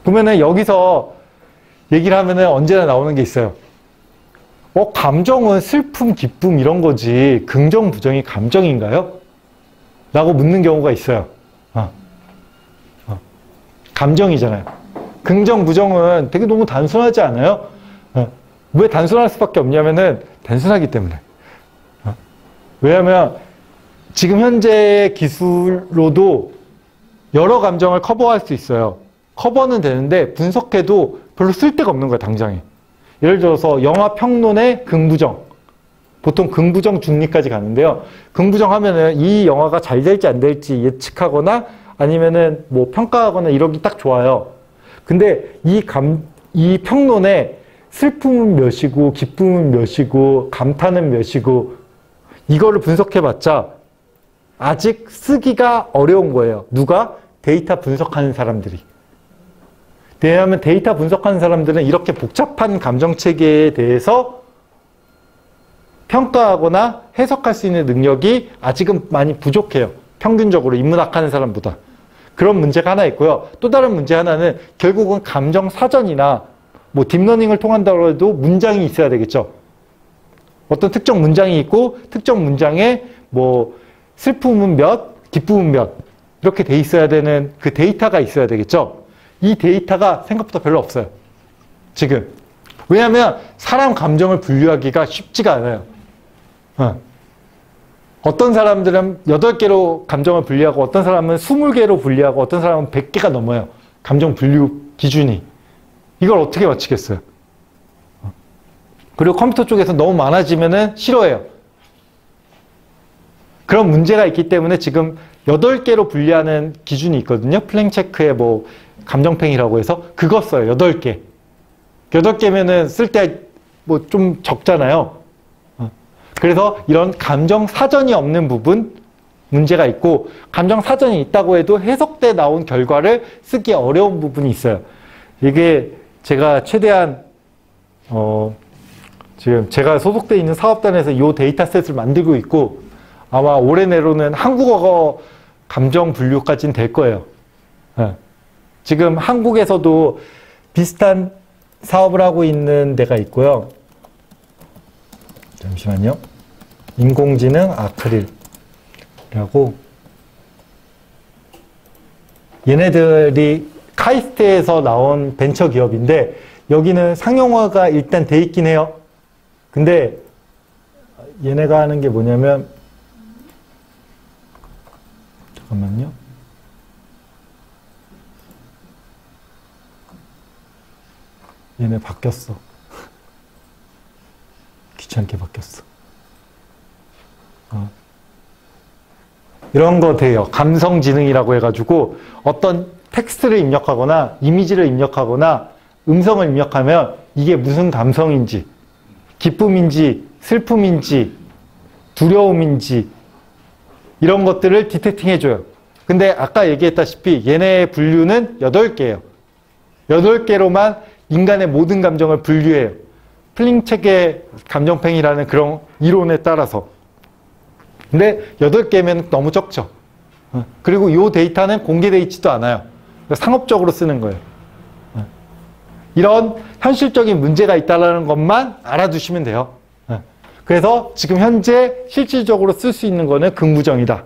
그러면은 여기서 얘기를 하면은 언제나 나오는 게 있어요. 감정은 슬픔, 기쁨 이런 거지 긍정, 부정이 감정인가요? 라고 묻는 경우가 있어요. 감정이잖아요. 긍정, 부정은 되게 너무 단순하지 않아요? 왜 단순할 수밖에 없냐면은 단순하기 때문에. 왜냐하면 지금 현재 기술로도 여러 감정을 커버할 수 있어요. 커버는 되는데 분석해도 별로 쓸데가 없는 거예요, 당장에. 예를 들어서 영화 평론의 긍부정. 보통 긍부정 중리까지 가는데요. 긍부정 하면은 이 영화가 잘 될지 안 될지 예측하거나 아니면은 뭐 평가하거나 이러기 딱 좋아요. 근데 이 평론에 슬픔은 몇이고 기쁨은 몇이고 감탄은 몇이고 이거를 분석해봤자 아직 쓰기가 어려운 거예요. 누가? 데이터 분석하는 사람들이. 왜냐하면 데이터 분석하는 사람들은 이렇게 복잡한 감정체계에 대해서 평가하거나 해석할 수 있는 능력이 아직은 많이 부족해요. 평균적으로 인문학 하는 사람보다. 그런 문제가 하나 있고요. 또 다른 문제 하나는 결국은 감정 사전이나 뭐 딥러닝을 통한다고 해도 문장이 있어야 되겠죠. 어떤 특정 문장이 있고 특정 문장에 뭐 슬픔은 몇, 기쁨은 몇 이렇게 돼 있어야 되는 그 데이터가 있어야 되겠죠. 이 데이터가 생각보다 별로 없어요. 지금. 왜냐하면 사람 감정을 분류하기가 쉽지가 않아요. 어떤 사람들은 8개로 감정을 분류하고 어떤 사람은 20개로 분류하고 어떤 사람은 100개가 넘어요. 감정 분류 기준이. 이걸 어떻게 맞추겠어요? 그리고 컴퓨터 쪽에서 너무 많아지면은 싫어해요. 그런 문제가 있기 때문에 지금 8개로 분류하는 기준이 있거든요. 플랭체크의 뭐 감정팽이라고 해서 그거 써요. 8개. 8개면은 쓸 때 뭐 좀 적잖아요. 그래서 이런 감정 사전이 없는 부분 문제가 있고 감정 사전이 있다고 해도 해석돼 나온 결과를 쓰기 어려운 부분이 있어요. 이게 제가 최대한 지금 제가 소속돼 있는 사업단에서 이 데이터셋을 만들고 있고 아마 올해 내로는 한국어 감정 분류까지는 될 거예요. 지금 한국에서도 비슷한 사업을 하고 있는 데가 있고요. 잠시만요. 인공지능 아크릴이라고 얘네들이 카이스트에서 나온 벤처 기업인데 여기는 상용화가 일단 돼 있긴 해요. 근데 얘네가 하는 게 뭐냐면 잠깐만요. 얘네 바뀌었어. 귀찮게 바뀌었어. 이런 거 돼요. 감성지능이라고 해가지고 어떤 텍스트를 입력하거나 이미지를 입력하거나 음성을 입력하면 이게 무슨 감성인지 기쁨인지 슬픔인지 두려움인지 이런 것들을 디텍팅 해줘요. 근데 아까 얘기했다시피 얘네의 분류는 8개예요. 8개로만 인간의 모든 감정을 분류해요. 플링책의 감정팽이라는 그런 이론에 따라서. 근데 8개면 너무 적죠. 그리고 이 데이터는 공개되어 있지도 않아요. 상업적으로 쓰는 거예요. 이런 현실적인 문제가 있다는 것만 알아두시면 돼요. 그래서 지금 현재 실질적으로 쓸 수 있는 거는 긍부정이다.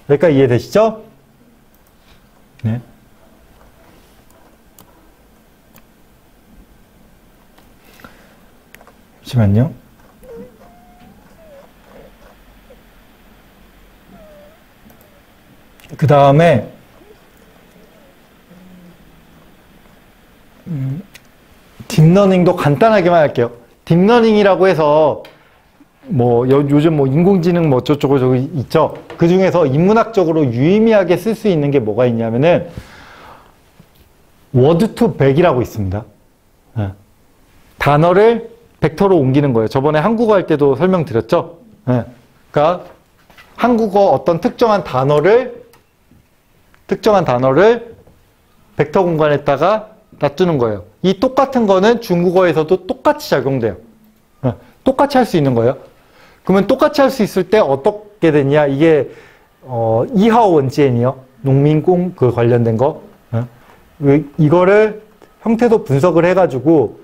여기까지 이해되시죠? 네. 잠시만요. 그 다음에 딥러닝도 간단하게만 할게요. 딥러닝이라고 해서 뭐 요즘 뭐 인공지능 뭐 어쩌고저쩌고 저기 있죠. 그 중에서 인문학적으로 유의미하게 쓸 수 있는 게 뭐가 있냐면은 워드 투 백이라고 있습니다. 단어를 벡터로 옮기는 거예요. 저번에 한국어 할 때도 설명드렸죠. 그러니까 한국어 어떤 특정한 단어를 벡터 공간에다가 놔두는 거예요. 이 똑같은 거는 중국어에서도 똑같이 적용돼요. 똑같이 할 수 있는 거예요. 그러면 똑같이 할 수 있을 때 어떻게 되냐? 이게 이하오 원지엔이요. 농민공 그 관련된 거. 이거를 형태도 분석을 해가지고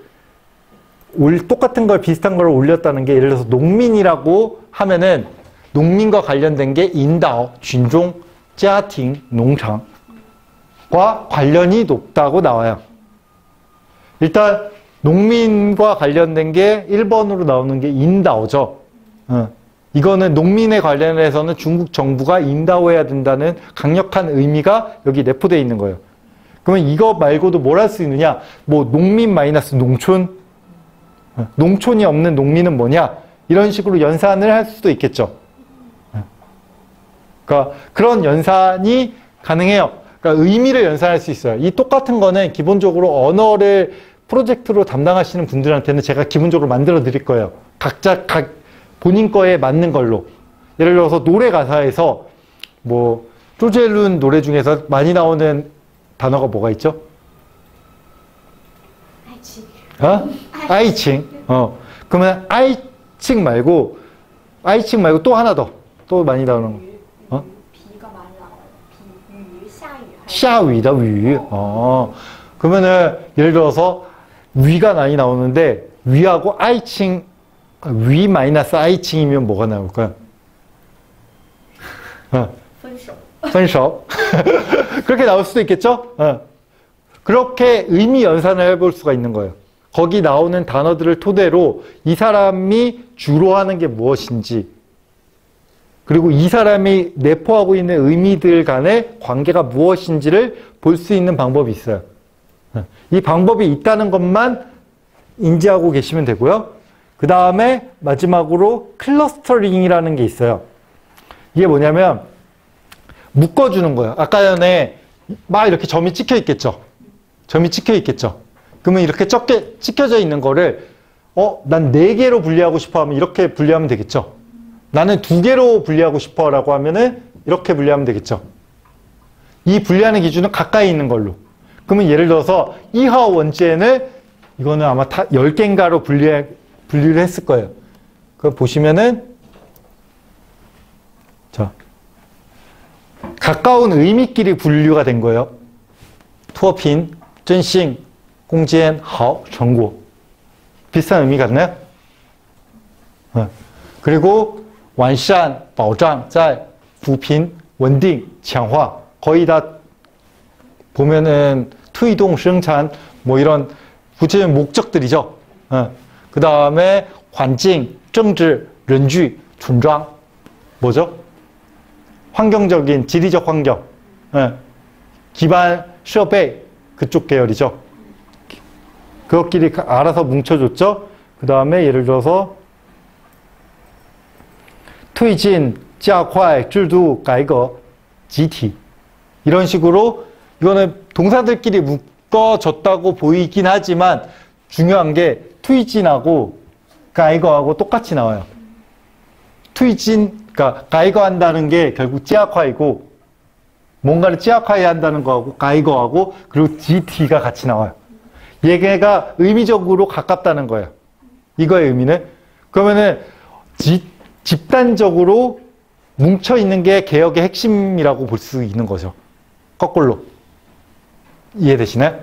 똑같은 걸 비슷한 걸 올렸다는 게 예를 들어서 농민이라고 하면은 농민과 관련된 게 인다오, 쥔종,家庭, 농장과 관련이 높다고 나와요. 일단 농민과 관련된 게 1번으로 나오는 게 인다오죠. 이거는 농민에 관련해서는 중국 정부가 인다오해야 된다는 강력한 의미가 여기 내포되어 있는 거예요. 그러면 이거 말고도 뭘 할 수 있느냐? 뭐 농민 마이너스 농촌, 농촌이 없는 농민은 뭐냐? 이런 식으로 연산을 할 수도 있겠죠. 그러니까 그런 연산이 가능해요. 그러니까 의미를 연산할 수 있어요. 이 똑같은 거는 기본적으로 언어를 프로젝트로 담당하시는 분들한테는 제가 기본적으로 만들어 드릴 거예요. 각자 본인 거에 맞는 걸로. 예를 들어서 노래 가사에서 뭐 쪼젤룬 노래 중에서 많이 나오는 단어가 뭐가 있죠? 아이칭. 그러면 아이칭 말고 또 하나 더. 또 많이 나오는 거. 비가 많이 나와요. 샤위다 위. 그러면은 예를 들어서 위가 많이 나오는데 위하고 아이칭 위 마이너스 아이칭이면 뭐가 나올까요? 分手. 그렇게 나올 수도 있겠죠? 그렇게 의미 연산을 해볼 수가 있는 거예요. 거기 나오는 단어들을 토대로 이 사람이 주로 하는 게 무엇인지, 그리고 이 사람이 내포하고 있는 의미들 간의 관계가 무엇인지를 볼 수 있는 방법이 있어요. 이 방법이 있다는 것만 인지하고 계시면 되고요. 그 다음에 마지막으로 클러스터링이라는 게 있어요. 이게 뭐냐면 묶어주는 거예요. 아까 전에 막 이렇게 점이 찍혀 있겠죠. 그러면 이렇게 적게 찍혀져 있는 거를 난 4개로 분리하고 싶어 하면 이렇게 분리하면 되겠죠. 나는 2개로 분리하고 싶어 라고 하면은 이렇게 분리하면 되겠죠. 이 분리하는 기준은 가까이 있는 걸로. 그러면 예를 들어서 이하오 원지엔을 이거는 아마 10개인가로 분리를 했을 거예요. 그거 보시면은 자, 가까운 의미끼리 분류가 된 거예요. 투어핀, 전싱, 공지엔, 하오, 정고. 비슷한 의미 같나요? 그리고 완산, 보장, 在, 부핀, 원딩,强化. 거의 다 보면은推动, 생산, 뭐 이런 구체적인 목적들이죠. 그 다음에 환경, 政治, 人居, 村庄. 뭐죠? 환경적인, 지리적 환경. 기반, 设备, 그쪽 계열이죠. 그것끼리 알아서 뭉쳐줬죠. 그 다음에 예를 들어서 推进, 加快, 制度, 改革, 集体. 이런 식으로 이거는 동사들끼리 묶어졌다고 보이긴 하지만 중요한 게 투이진하고 가이거하고 똑같이 나와요. 투이진, 그러니까 가이거 한다는 게 결국 찌아콰이고 뭔가를 찌아콰이 한다는 거하고 가이거하고 그리고 GT가 같이 나와요. 얘가 의미적으로 가깝다는 거예요. 이거의 의미는. 그러면은 집단적으로 뭉쳐있는 게 개혁의 핵심이라고 볼 수 있는 거죠. 거꾸로. 이해되시나요?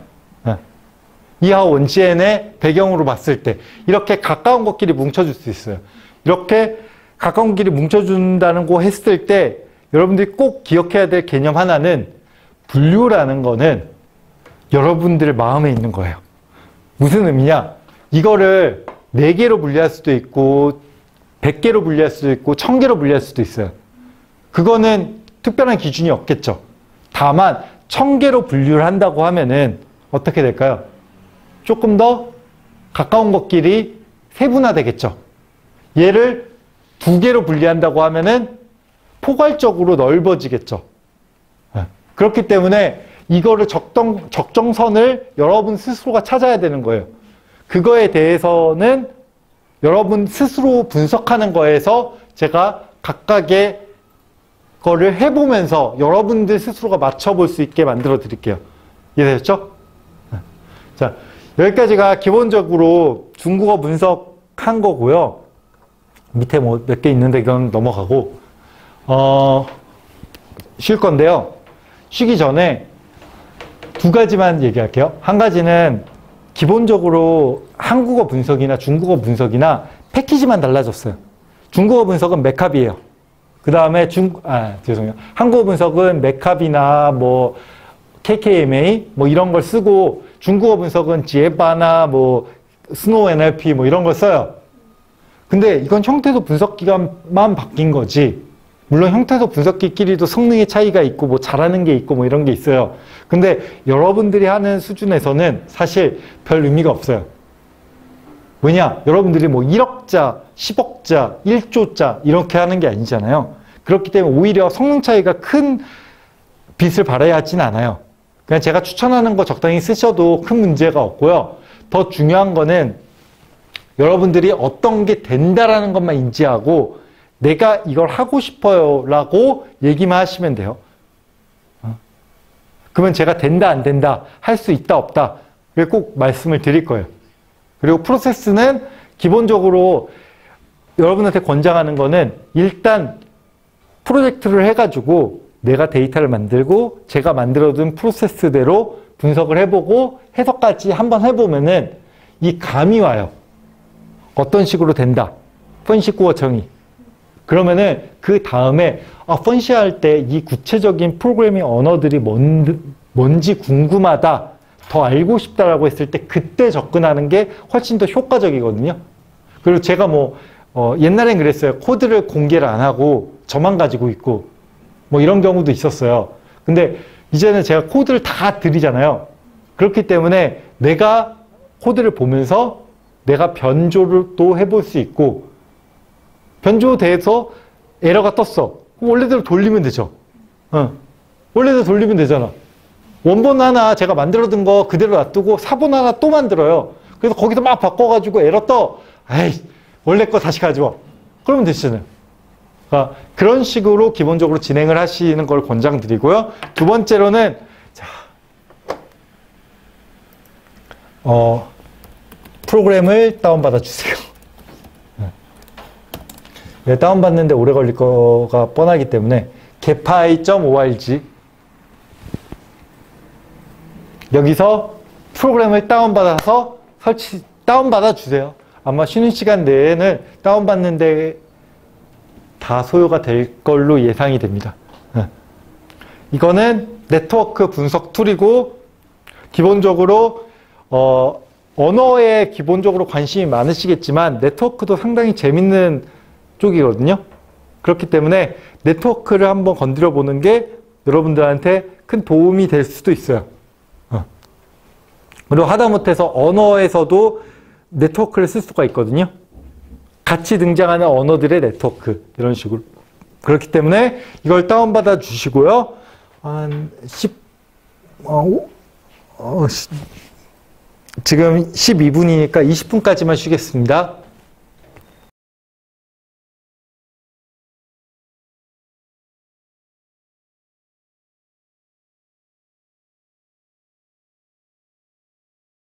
이하 원GN의 배경으로 봤을 때 이렇게 가까운 것끼리 뭉쳐줄 수 있어요. 이렇게 가까운 길이 뭉쳐준다는 거 했을 때 여러분들이 꼭 기억해야 될 개념 하나는 분류라는 거는 여러분들 마음에 있는 거예요. 무슨 의미냐? 이거를 4개로 분리할 수도 있고 100개로 분리할 수도 있고 1000개로 분리할 수도 있어요. 그거는 특별한 기준이 없겠죠. 다만 1000개로 분류를 한다고 하면은 어떻게 될까요? 조금 더 가까운 것끼리 세분화되겠죠. 얘를 2개로 분리한다고 하면은 포괄적으로 넓어지겠죠. 그렇기 때문에 이거를 적정선을 여러분 스스로가 찾아야 되는 거예요. 그거에 대해서는 여러분 스스로 분석하는 거에서 제가 각각의 거를 해보면서 여러분들 스스로가 맞춰볼 수 있게 만들어 드릴게요. 이해되셨죠? 자, 여기까지가 기본적으로 중국어 분석한 거고요. 밑에 뭐 몇 개 있는데 이건 넘어가고 쉴 건데요. 쉬기 전에 2가지만 얘기할게요. 한 가지는 기본적으로 한국어 분석이나 중국어 분석이나 패키지만 달라졌어요. 중국어 분석은 맥캅이에요. 그 다음에 죄송해요. 한국어 분석은 맥캅이나 뭐 KKMA 뭐 이런 걸 쓰고 중국어 분석은 지에바나 뭐 스노우 NLP 뭐 이런 걸 써요. 근데 이건 형태소 분석기만 바뀐 거지. 물론 형태소 분석기끼리도 성능의 차이가 있고 뭐 잘하는 게 있고 뭐 이런 게 있어요. 근데 여러분들이 하는 수준에서는 사실 별 의미가 없어요. 왜냐? 여러분들이 뭐 1억자, 10억자, 1조자 이렇게 하는 게 아니잖아요. 그렇기 때문에 오히려 성능 차이가 큰 빛을 발해야 하진 않아요. 그냥 제가 추천하는 거 적당히 쓰셔도 큰 문제가 없고요. 더 중요한 거는 여러분들이 어떤 게 된다라는 것만 인지하고 내가 이걸 하고 싶어요 라고 얘기만 하시면 돼요. 그러면 제가 된다 안 된다 할 수 있다 없다 꼭 말씀을 드릴 거예요. 그리고 프로세스는 기본적으로 여러분한테 권장하는 거는 일단 프로젝트를 해가지고 내가 데이터를 만들고 제가 만들어둔 프로세스대로 분석을 해보고 해석까지 한번 해보면은 이 감이 와요. 어떤 식으로 된다. 펀시구어 정의. 그러면은 그 다음에 펀시할 때 이 구체적인 프로그래밍 언어들이 뭔지 궁금하다. 더 알고 싶다라고 했을 때 그때 접근하는 게 훨씬 더 효과적이거든요. 그리고 제가 옛날엔 그랬어요. 코드를 공개를 안 하고 저만 가지고 있고 뭐 이런 경우도 있었어요. 근데 이제는 제가 코드를 다 드리잖아요. 그렇기 때문에 내가 코드를 보면서 내가 변조를 또 해볼 수 있고 변조돼서 에러가 떴어. 그럼 원래대로 돌리면 되죠. 원래대로 돌리면 되잖아. 원본 하나 제가 만들어둔 거 그대로 놔두고 사본 하나 또 만들어요. 그래서 거기서 막 바꿔가지고 에러 떠. 에이, 원래 거 다시 가져와. 그러면 되시잖아요. 그러니까 그런 식으로 기본적으로 진행을 하시는 걸 권장드리고요. 두 번째로는 프로그램을 다운받아 주세요. 다운받는데 오래 걸릴 거가 뻔하기 때문에 gepy.org 여기서 프로그램을 다운받아서 다운받아 주세요. 아마 쉬는 시간 내에는 다운받는데 다 소요가 될 걸로 예상이 됩니다. 이거는 네트워크 분석 툴이고 기본적으로 언어에 기본적으로 관심이 많으시겠지만 네트워크도 상당히 재밌는 쪽이거든요. 그렇기 때문에 네트워크를 한번 건드려 보는 게 여러분들한테 큰 도움이 될 수도 있어요. 그리고 하다못해서 언어에서도 네트워크를 쓸 수가 있거든요. 같이 등장하는 언어들의 네트워크 이런 식으로. 그렇기 때문에 이걸 다운받아 주시고요. 한 지금 12분이니까 20분까지만 쉬겠습니다.